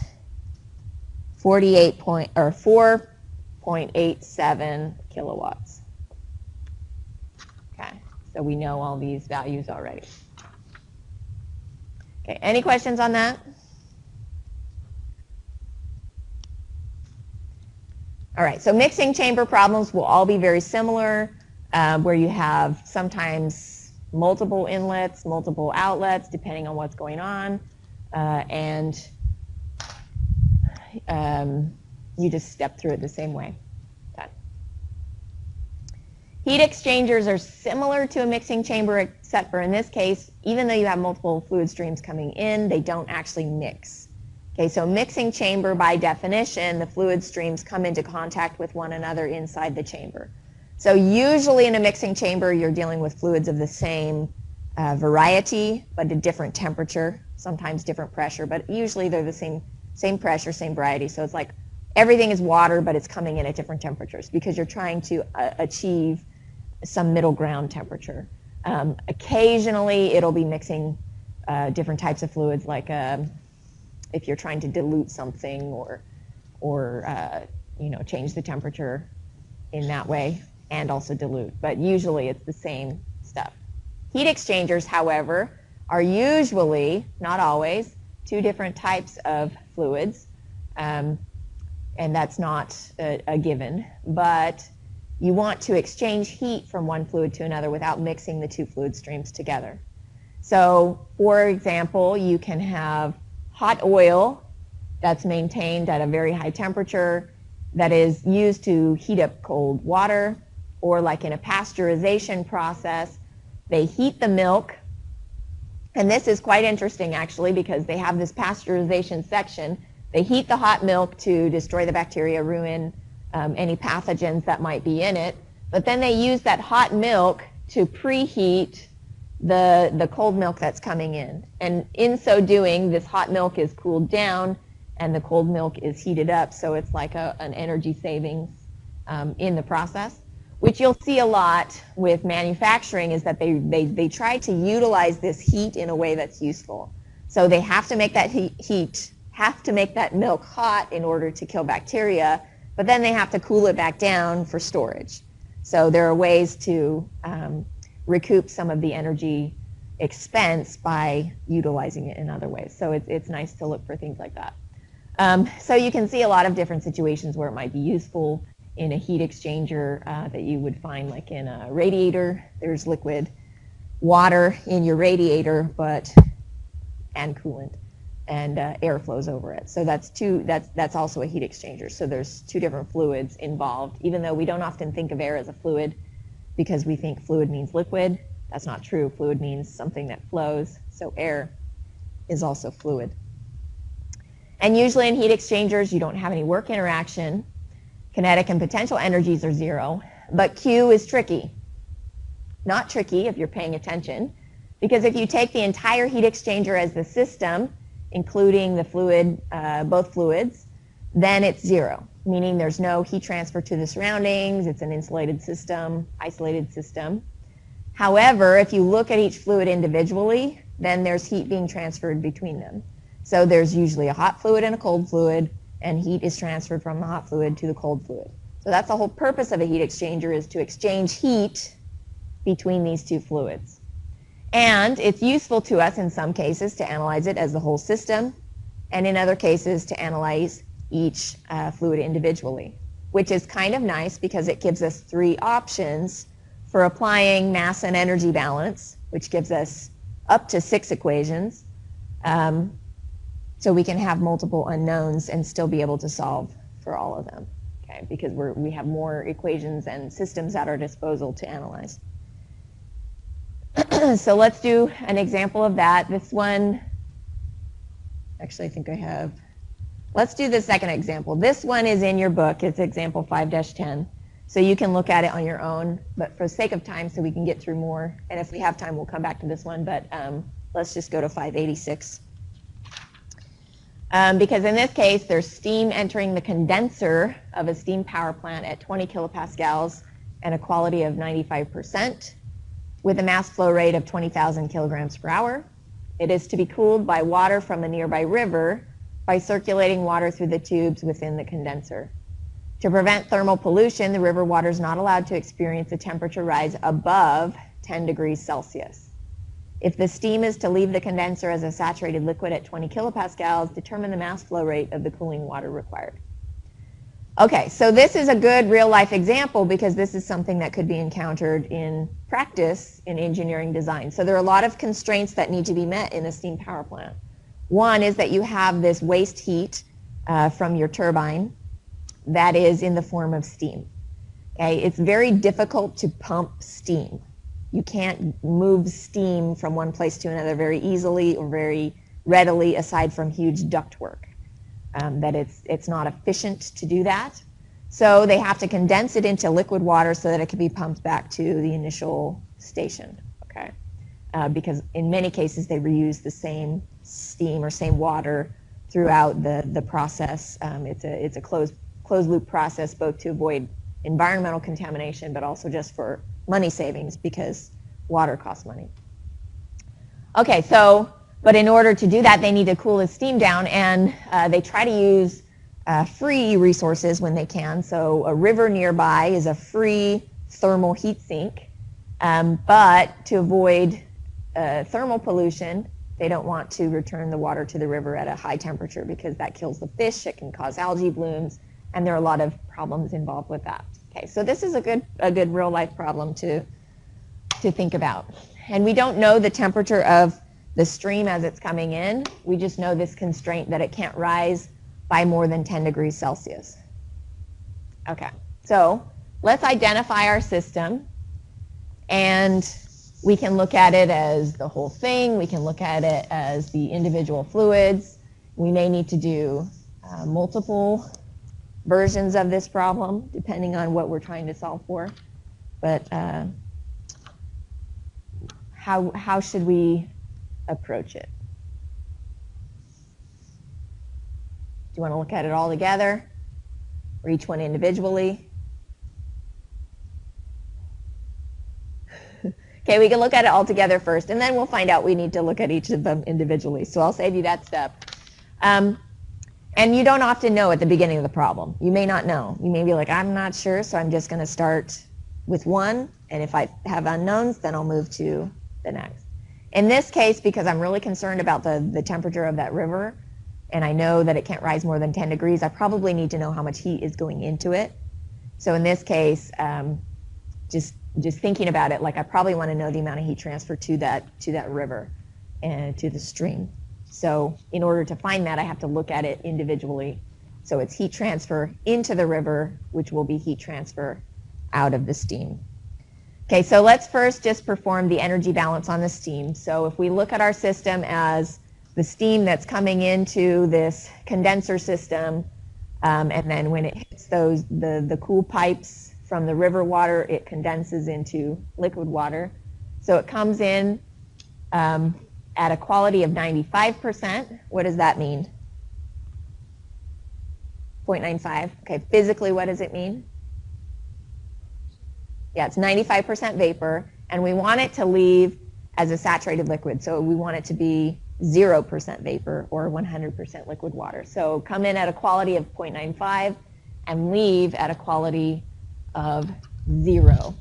4.87 kilowatts. Okay, so we know all these values already. Okay, any questions on that? All right, so mixing chamber problems will all be very similar, where you have sometimes multiple inlets, multiple outlets, depending on what's going on, and you just step through it the same way. Okay. Heat exchangers are similar to a mixing chamber, except for in this case, even though you have multiple fluid streams coming in, they don't actually mix. Okay, so mixing chamber, by definition, the fluid streams come into contact with one another inside the chamber. So usually in a mixing chamber, you're dealing with fluids of the same variety, but a different temperature, sometimes different pressure, but usually they're the same pressure, same variety. So it's like everything is water, but it's coming in at different temperatures because you're trying to achieve some middle ground temperature. Occasionally, it'll be mixing different types of fluids, like if you're trying to dilute something or change the temperature in that way and also dilute. But usually it's the same stuff. Heat exchangers, however, are usually, not always, two different types of fluids. And that's not a given. But you want to exchange heat from one fluid to another without mixing the two fluid streams together. So, for example, you can have hot oil that's maintained at a very high temperature that is used to heat up cold water, or like in a pasteurization process, they heat the milk. And this is quite interesting, actually, because they have this pasteurization section. They heat the hot milk to destroy the bacteria, ruin any pathogens that might be in it. But then they use that hot milk to preheat the cold milk that's coming in. And in so doing, this hot milk is cooled down and the cold milk is heated up. So it's like an energy savings in the process. Which you'll see a lot with manufacturing is that they try to utilize this heat in a way that's useful. So they have to make that have to make that milk hot in order to kill bacteria, but then they have to cool it back down for storage. So there are ways to recoup some of the energy expense by utilizing it in other ways. So it's nice to look for things like that. So you can see a lot of different situations where it might be useful in a heat exchanger that you would find like in a radiator. There's liquid water in your radiator, and coolant, and air flows over it. So that's also a heat exchanger. So there's two different fluids involved, even though we don't often think of air as a fluid because we think fluid means liquid. That's not true. Fluid means something that flows. So air is also fluid. And usually in heat exchangers, you don't have any work interaction. Kinetic and potential energies are 0. But Q is tricky. Not tricky if you're paying attention, because if you take the entire heat exchanger as the system, including the fluid, both fluids, then it's 0, meaning there's no heat transfer to the surroundings. It's an insulated system, isolated system. However, if you look at each fluid individually, then there's heat being transferred between them. So there's usually a hot fluid and a cold fluid, and heat is transferred from the hot fluid to the cold fluid. So that's the whole purpose of a heat exchanger, is to exchange heat between these two fluids. And it's useful to us in some cases to analyze it as the whole system, and in other cases to analyze each fluid individually, which is kind of nice because it gives us 3 options for applying mass and energy balance, which gives us up to 6 equations. So we can have multiple unknowns and still be able to solve for all of them, okay? Because we have more equations and systems at our disposal to analyze. So let's do an example of that. This one, actually I think I have, let's do the second example. This one is in your book. It's example 5-10. So you can look at it on your own, but for the sake of time, so we can get through more, and if we have time, we'll come back to this one, but let's just go to 586. Because in this case, there's steam entering the condenser of a steam power plant at 20 kilopascals and a quality of 95%. With a mass flow rate of 20,000 kilograms per hour. It is to be cooled by water from a nearby river by circulating water through the tubes within the condenser. To prevent thermal pollution, the river water is not allowed to experience a temperature rise above 10 degrees Celsius. If the steam is to leave the condenser as a saturated liquid at 20 kilopascals, determine the mass flow rate of the cooling water required. Okay, so this is a good real-life example because this is something that could be encountered in practice in engineering design. So there are a lot of constraints that need to be met in a steam power plant. One is that you have this waste heat from your turbine that is in the form of steam. Okay, it's very difficult to pump steam. You can't move steam from one place to another very easily or very readily aside from huge ductwork. That it's not efficient to do that. So they have to condense it into liquid water so that it can be pumped back to the initial station, okay? Because in many cases they reuse the same steam or same water throughout the process. It's a closed loop process, both to avoid environmental contamination but also just for money savings because water costs money. Okay, so but in order to do that, they need to cool the steam down, and they try to use free resources when they can. So a river nearby is a free thermal heat sink, but to avoid thermal pollution, they don't want to return the water to the river at a high temperature because that kills the fish, it can cause algae blooms, and there are a lot of problems involved with that. Okay, so this is a good real-life problem to think about. And we don't know the temperature of the stream as it's coming in. We just know this constraint that it can't rise by more than 10 degrees Celsius. Okay, so let's identify our system, and we can look at it as the whole thing. We can look at it as the individual fluids. We may need to do multiple versions of this problem depending on what we're trying to solve for. But how should we approach it? Do you want to look at it all together or each one individually? Okay, we can look at it all together first, and then we'll find out we need to look at each of them individually. So I'll save you that step. And you don't often know at the beginning of the problem. You may not know. You may be like, I'm not sure, so I'm just going to start with one, and if I have unknowns, then I'll move to the next. In this case, because I'm really concerned about the temperature of that river, and I know that it can't rise more than 10 degrees, I probably need to know how much heat is going into it. So in this case, just thinking about it, like I probably want to know the amount of heat transfer to that river and to the stream. So in order to find that, I have to look at it individually. So it's heat transfer into the river, which will be heat transfer out of the steam. Okay, so let's first just perform the energy balance on the steam. So if we look at our system as the steam that's coming into this condenser system, and then when it hits the cool pipes from the river water, it condenses into liquid water. So it comes in at a quality of 95%. What does that mean? 0.95. Okay, physically, what does it mean? Yeah, it's 95% vapor, and we want it to leave as a saturated liquid. So we want it to be 0% vapor or 100% liquid water. So come in at a quality of 0.95 and leave at a quality of 0.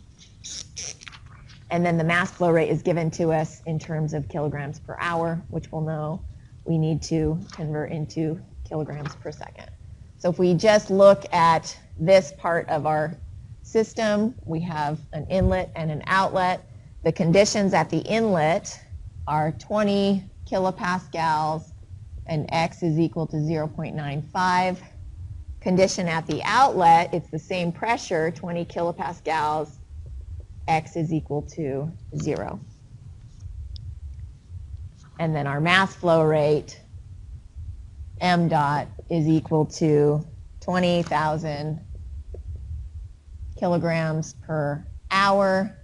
And then the mass flow rate is given to us in terms of kilograms per hour, which we'll know we need to convert into kilograms per second. So if we just look at this part of our system, we have an inlet and an outlet. The conditions at the inlet are 20 kilopascals and X is equal to 0.95. Condition at the outlet, it's the same pressure, 20 kilopascals, X is equal to 0. And then our mass flow rate, m dot, is equal to 20,000 kilograms per hour,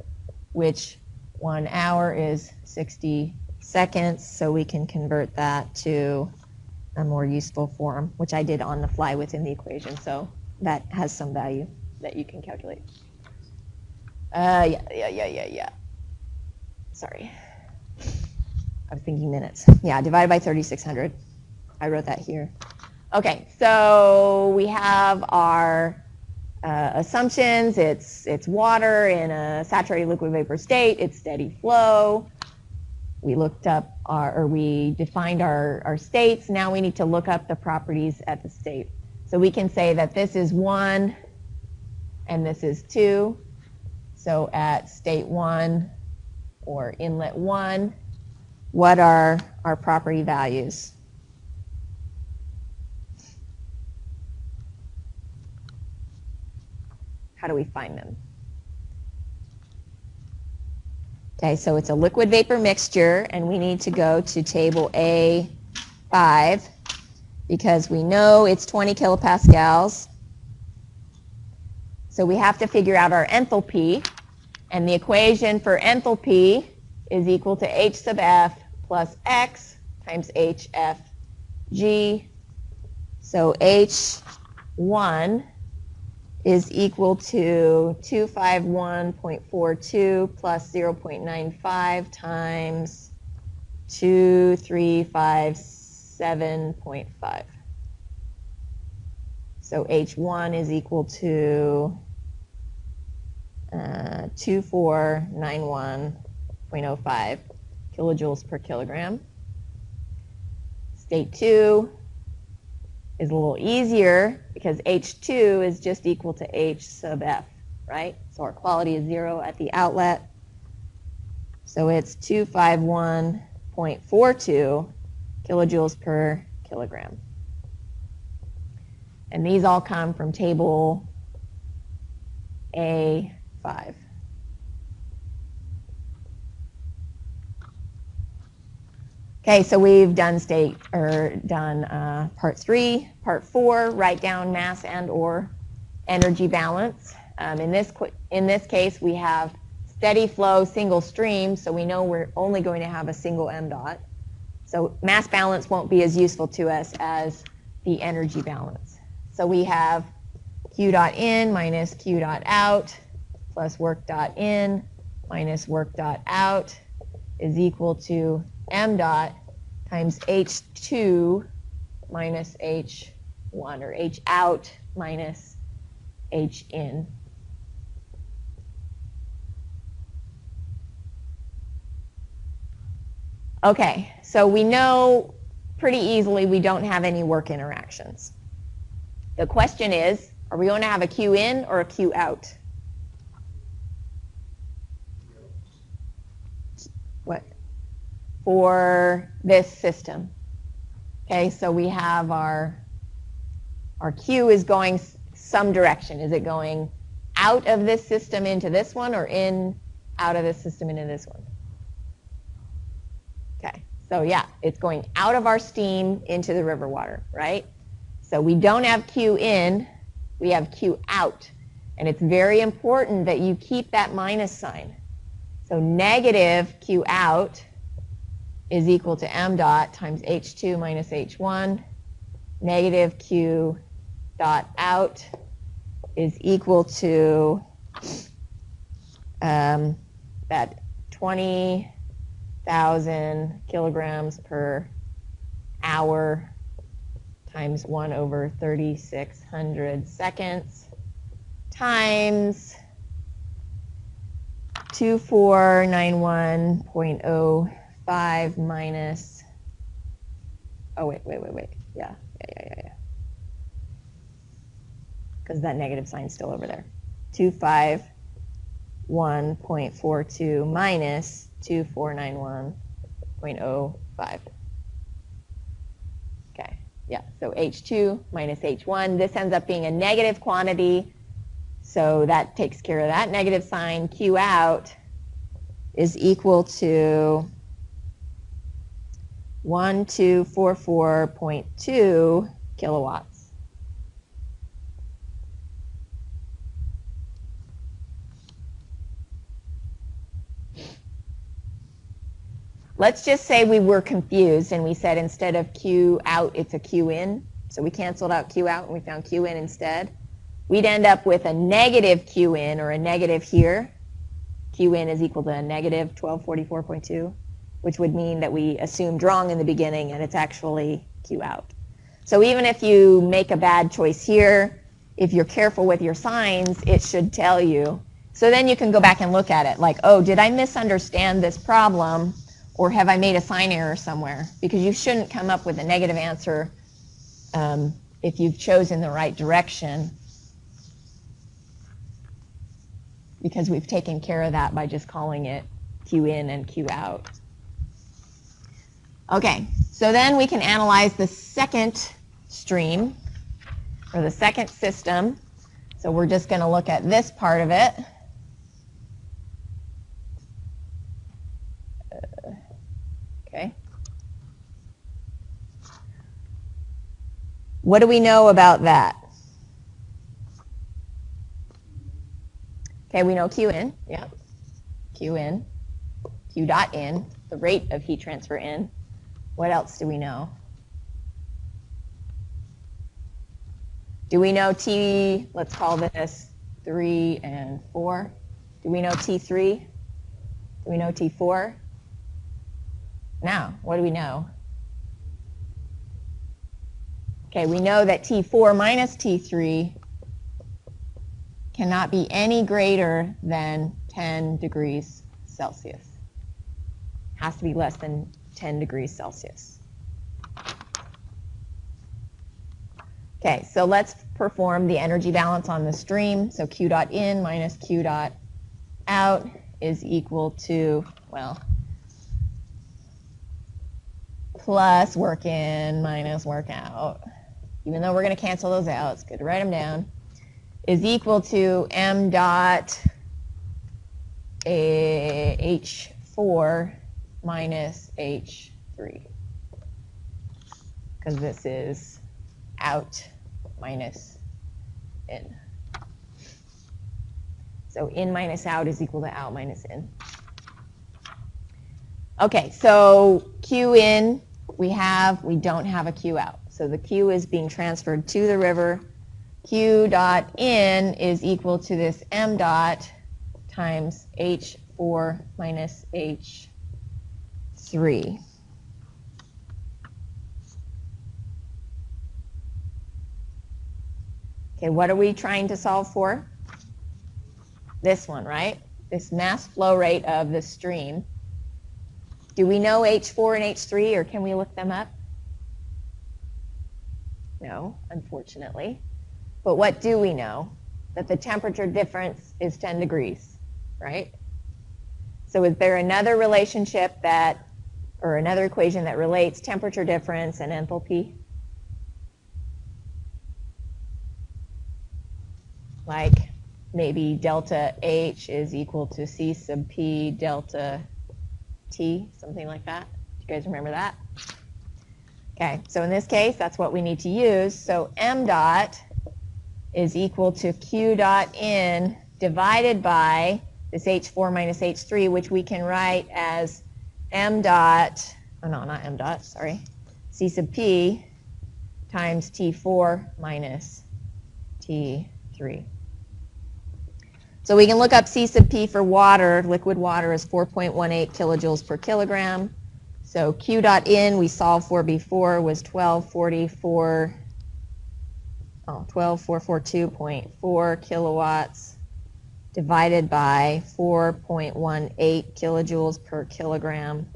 which 1 hour is 60 seconds, so we can convert that to a more useful form, which I did on the fly within the equation, so that has some value that you can calculate. Yeah. Sorry. I was thinking minutes. Yeah, divided by 3,600. I wrote that here. Okay, so we have our assumptions. It's water in a saturated liquid vapor state. It's steady flow. We looked up we defined our states. Now we need to look up the properties at the state. So we can say that this is 1 and this is 2. So at state 1 or inlet 1, what are our property values? How do we find them? Okay, so it's a liquid vapor mixture, and we need to go to table A5 because we know it's 20 kilopascals. So we have to figure out our enthalpy, and the equation for enthalpy is equal to H sub F plus X times HFG. So H1 is equal to 251.42 plus 0.95 times 2357.5. So H1 is equal to 2491.05 kilojoules per kilogram. State 2 is a little easier because H2 is just equal to H sub F, right? So our quality is 0 at the outlet. So it's 251.42 kilojoules per kilogram. And these all come from table A5. Okay, so we've done part 3. Part 4, write down mass and or energy balance. In this case, we have steady flow, single stream, so we know we're only going to have a single m dot. So mass balance won't be as useful to us as the energy balance. So we have Q dot in minus Q dot out plus work dot in minus work dot out is equal to m dot times H2 minus H1, or H out minus H in. Okay, so we know pretty easily we don't have any work interactions. The question is, are we going to have a Q in or a Q out? What? For this system. Okay, so we have our Q is going some direction. Is it going out of this system into this one, or out of this system into this one? Okay, So yeah, it's going out of our steam into the river water, right? So we don't have Q in, we have Q out. And it's very important that you keep that minus sign. So negative Q out is equal to m dot times H2 minus H1. Negative Q dot out is equal to that 20,000 kilograms per hour times 1 over 3,600 seconds times 2491.05 minus, oh wait, yeah. Because that negative sign's still over there. 251.42 minus 2491.05. Okay, yeah, so H2 minus H1. This ends up being a negative quantity, so that takes care of that negative sign. Q out is equal to 1244.2 kilowatts. Let's just say we were confused and we said instead of Q out, it's a Q in. So we canceled out Q out and we found Q in instead. We'd end up with a negative Q in, or a negative here. Q in is equal to a negative 1244.2, which would mean that we assumed wrong in the beginning and it's actually Q out. So even if you make a bad choice here, if you're careful with your signs, it should tell you. So then you can go back and look at it like, oh, did I misunderstand this problem? Or have I made a sign error somewhere? Because you shouldn't come up with a negative answer if you've chosen the right direction, because we've taken care of that by just calling it Q in and Q out. Okay, so then we can analyze the second stream, or the second system. So we're just going to look at this part of it. Okay. What do we know about that? Okay, we know Q in, yeah. Q in, Q dot in, the rate of heat transfer in. What else do we know? Do we know T, let's call this 3 and 4. Do we know T3? Do we know T4? Now, what do we know? Okay, we know that T4 minus T3 cannot be any greater than 10 degrees Celsius. Has to be less than 10 degrees Celsius. Okay, so let's perform the energy balance on the stream. So Q dot in minus Q dot out is equal to, well, plus work in minus work out, even though we're going to cancel those out, it's good to write them down, is equal to m dot H4 minus H3, because this is out minus in. So in minus out is equal to out minus in. Okay, so Q in, we don't have a Q out. So the Q is being transferred to the river. Q dot in is equal to this m dot times H4 minus H3. Okay, what are we trying to solve for? This one, right? This mass flow rate of the stream. Do we know H4 and H3, or can we look them up? No, unfortunately. But what do we know? That the temperature difference is 10 degrees, right? So is there another relationship that, or another equation that relates temperature difference and enthalpy? Like maybe delta H is equal to C sub P delta T, something like that. Do you guys remember that? Okay, so in this case, that's what we need to use. So m dot is equal to q dot in divided by this H4 minus H3, which we can write as m dot, oh no, not m dot, sorry, C sub P times T4 minus T3. So we can look up C sub P for water. Liquid water is 4.18 kilojoules per kilogram. So Q dot in, we solved for before, was 1242.4 kilowatts divided by 4.18 kilojoules per kilogram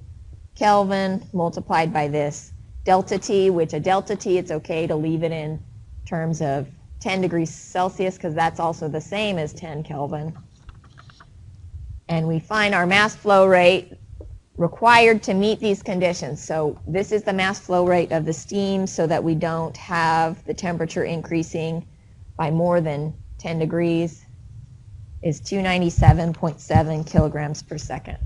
Kelvin multiplied by this delta T, which a delta T, it's okay to leave it in terms of 10 degrees Celsius because that's also the same as 10 Kelvin. And we find our mass flow rate required to meet these conditions. So this is the mass flow rate of the steam so that we don't have the temperature increasing by more than 10 degrees, is 297.7 kilograms per second.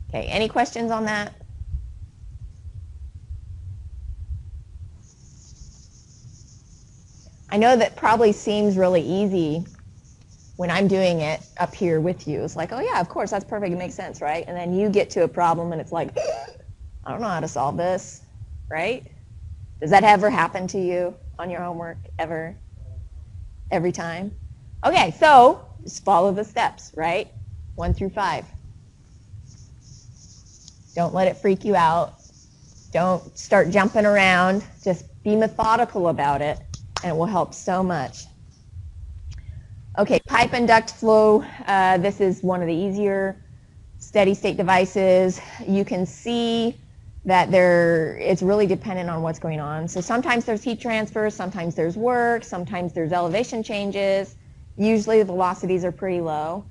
Okay, any questions on that? I know that probably seems really easy when I'm doing it up here with you. It's like, oh yeah, of course, that's perfect, it makes sense, right? And then you get to a problem and it's like, I don't know how to solve this, right? Does that ever happen to you on your homework, ever? Every time? Okay, so just follow the steps, right? 1 through 5. Don't let it freak you out. Don't start jumping around. Just be methodical about it, and it will help so much. Okay, pipe and duct flow. This is one of the easier steady state devices. You can see that it's really dependent on what's going on. So sometimes there's heat transfer, sometimes there's work, sometimes there's elevation changes. Usually the velocities are pretty low.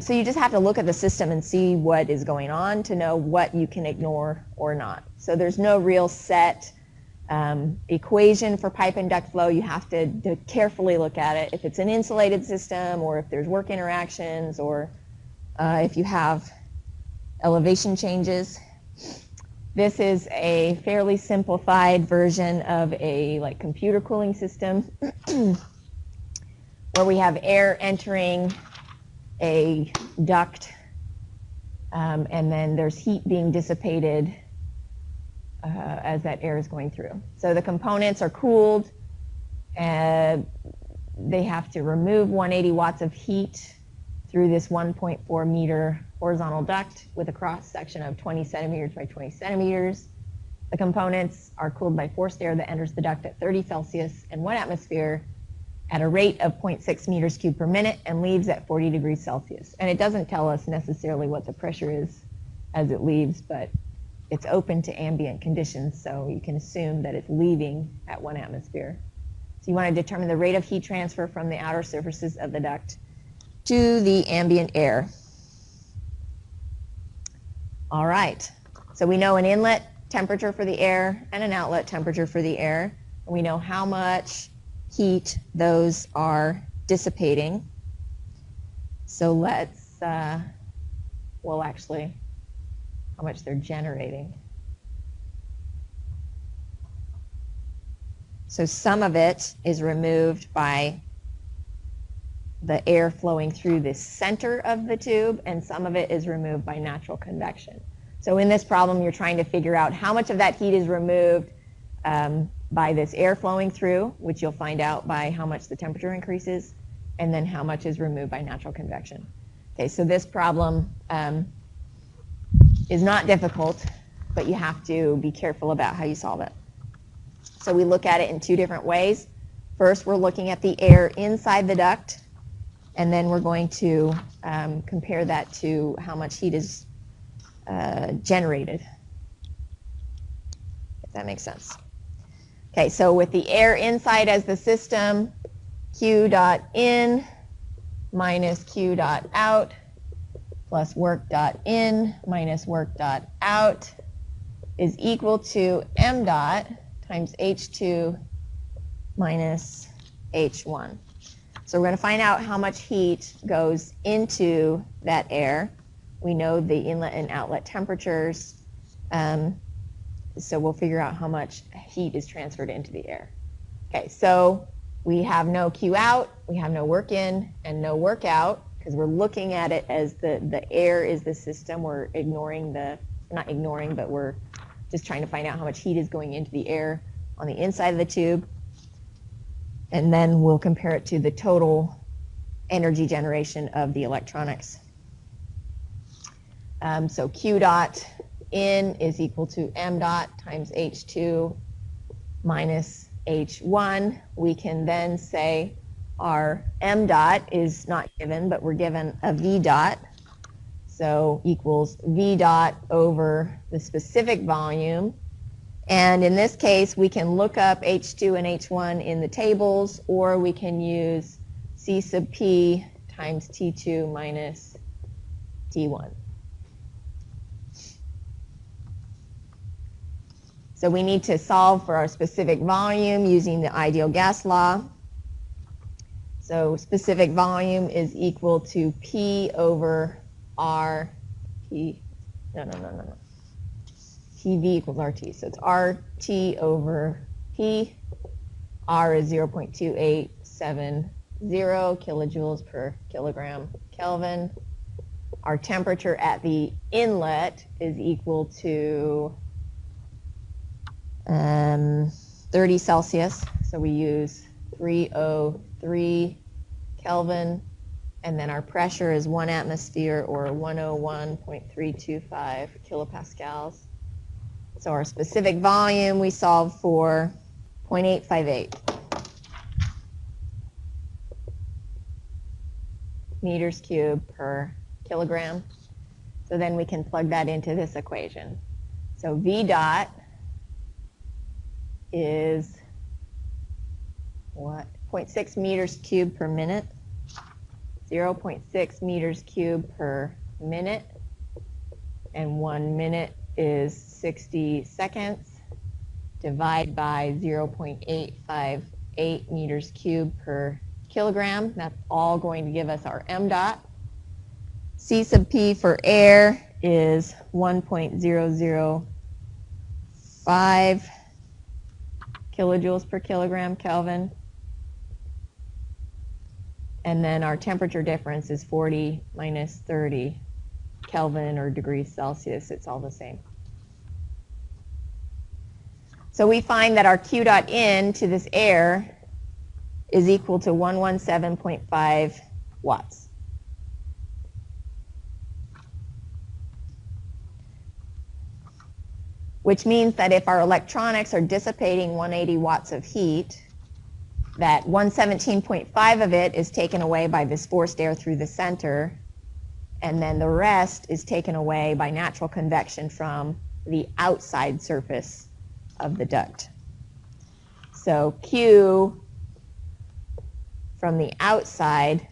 So you just have to look at the system and see what is going on to know what you can ignore or not. So there's no real set equation for pipe and duct flow. You have to carefully look at it. If it's an insulated system or if there's work interactions or if you have elevation changes. This is a fairly simplified version of a computer cooling system where we have air entering a duct and then there's heat being dissipated as that air is going through. So the components are cooled and they have to remove 180 watts of heat through this 1.4 meter horizontal duct with a cross section of 20 centimeters by 20 centimeters. The components are cooled by forced air that enters the duct at 30 Celsius and 1 atmosphere at a rate of 0.6 meters cubed per minute and leaves at 40 degrees Celsius. And it doesn't tell us necessarily what the pressure is as it leaves, but it's open to ambient conditions, so you can assume that it's leaving at 1 atmosphere. So you want to determine the rate of heat transfer from the outer surfaces of the duct to the ambient air. All right, so we know an inlet temperature for the air and an outlet temperature for the air. And we know how much heat those are dissipating. So let's, well actually, how much they're generating. So some of it is removed by the air flowing through the center of the tube, and some of it is removed by natural convection. So in this problem, you're trying to figure out how much of that heat is removed by this air flowing through, which you'll find out by how much the temperature increases, and then how much is removed by natural convection. Okay, so this problem is not difficult, but you have to be careful about how you solve it. So we look at it in 2 different ways. First, we're looking at the air inside the duct, and then we're going to compare that to how much heat is generated, if that makes sense. Okay, so with the air inside as the system, Q dot in minus Q dot out plus work dot in minus work dot out is equal to m dot times H2 minus H1. So we're going to find out how much heat goes into that air. We know the inlet and outlet temperatures. So we'll figure out how much heat is transferred into the air. Okay, so we have no Q out, we have no work in, and no work out, because we're looking at it as the air is the system. We're ignoring not ignoring, but we're just trying to find out how much heat is going into the air on the inside of the tube. And then we'll compare it to the total energy generation of the electronics. So Q dot in is equal to m dot times H2 minus H1. We can then say our m dot is not given, but we're given a v dot. So equals v dot over the specific volume. And in this case, we can look up H2 and H1 in the tables, or we can use C sub P times T2 minus T1. So we need to solve for our specific volume using the ideal gas law. So specific volume is equal to P over R, P, no. PV equals RT. So it's RT over P. R is 0.2870 kilojoules per kilogram Kelvin. Our temperature at the inlet is equal to 30 Celsius. So we use 303 Kelvin. And then our pressure is 1 atmosphere, or 101.325 kilopascals. So our specific volume we solve for 0.858 meters cubed per kilogram. So then we can plug that into this equation. So V dot is what? 0.6 meters cubed per minute. 0.6 meters cubed per minute. And 1 minute is 60 seconds. Divide by 0.858 meters cubed per kilogram. That's all going to give us our m dot. C sub P for air is 1.005 kilojoules per kilogram Kelvin. And then our temperature difference is 40 minus 30 Kelvin, or degrees Celsius. It's all the same. So we find that our Q dot in to this air is equal to 117.5 watts. Which means that if our electronics are dissipating 180 watts of heat, that 117.5 of it is taken away by this forced air through the center, and then the rest is taken away by natural convection from the outside surface of the duct. So Q from the outside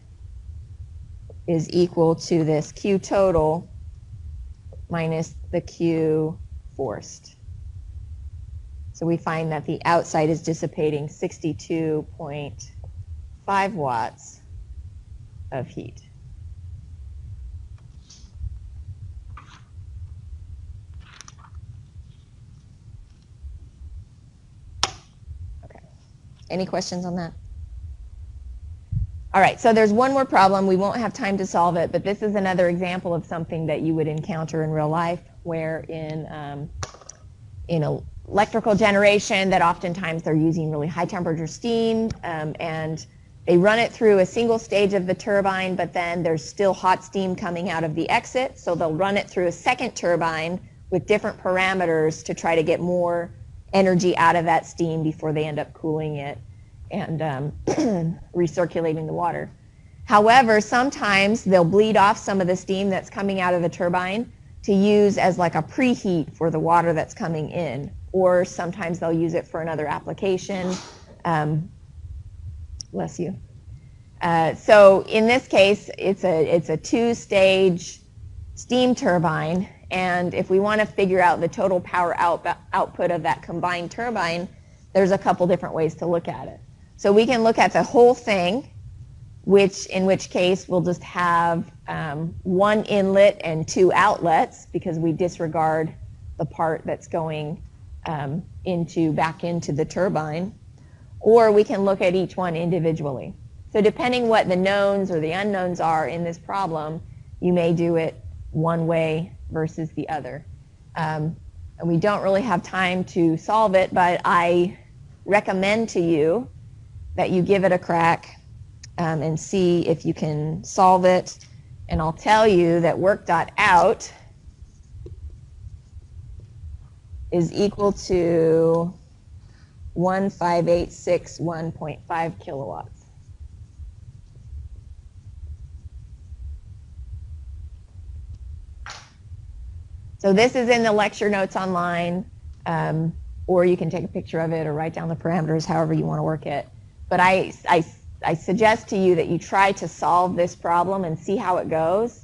is equal to this Q total minus the Q forced. So we find that the outside is dissipating 62.5 watts of heat. Okay. Any questions on that? All right, so there's one more problem. We won't have time to solve it, but this is another example of something that you would encounter in real life, where in electrical generation, that oftentimes they're using really high temperature steam, and they run it through a single stage of the turbine, but then there's still hot steam coming out of the exit, so they'll run it through a second turbine with different parameters to try to get more energy out of that steam before they end up cooling it and recirculating the water. However, sometimes they'll bleed off some of the steam that's coming out of the turbine to use as like a preheat for the water that's coming in, or sometimes they'll use it for another application. Bless you. So in this case, it's a two-stage steam turbine, and if we want to figure out the total power output of that combined turbine, there's a couple different ways to look at it. So we can look at the whole thing in which case we'll just have one inlet and two outlets because we disregard the part that's going back into the turbine. Or we can look at each one individually. So depending what the knowns or the unknowns are in this problem, you may do it one way versus the other. And we don't really have time to solve it, but I recommend to you that you give it a crack and see if you can solve it. And I'll tell you that work.out is equal to 15861.5 kilowatts. So this is in the lecture notes online, or you can take a picture of it or write down the parameters, however you want to work it. But I suggest to you that you try to solve this problem and see how it goes.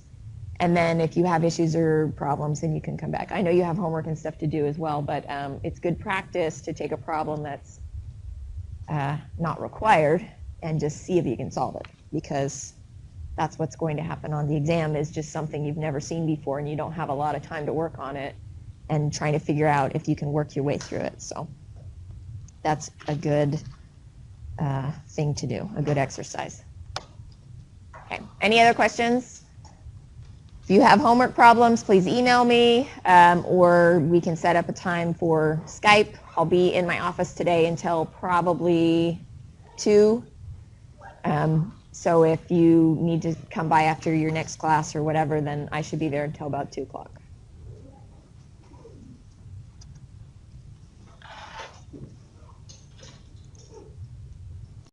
And then if you have issues or problems, then you can come back. I know you have homework and stuff to do as well, but it's good practice to take a problem that's not required and just see if you can solve it, because that's what's going to happen on the exam, is just something you've never seen before and you don't have a lot of time to work on it and trying to figure out if you can work your way through it. So that's a good thing to do, a good exercise. Okay, any other questions? If you have homework problems, please email me, or we can set up a time for Skype. I'll be in my office today until probably 2. So if you need to come by after your next class or whatever, then I should be there until about 2 o'clock.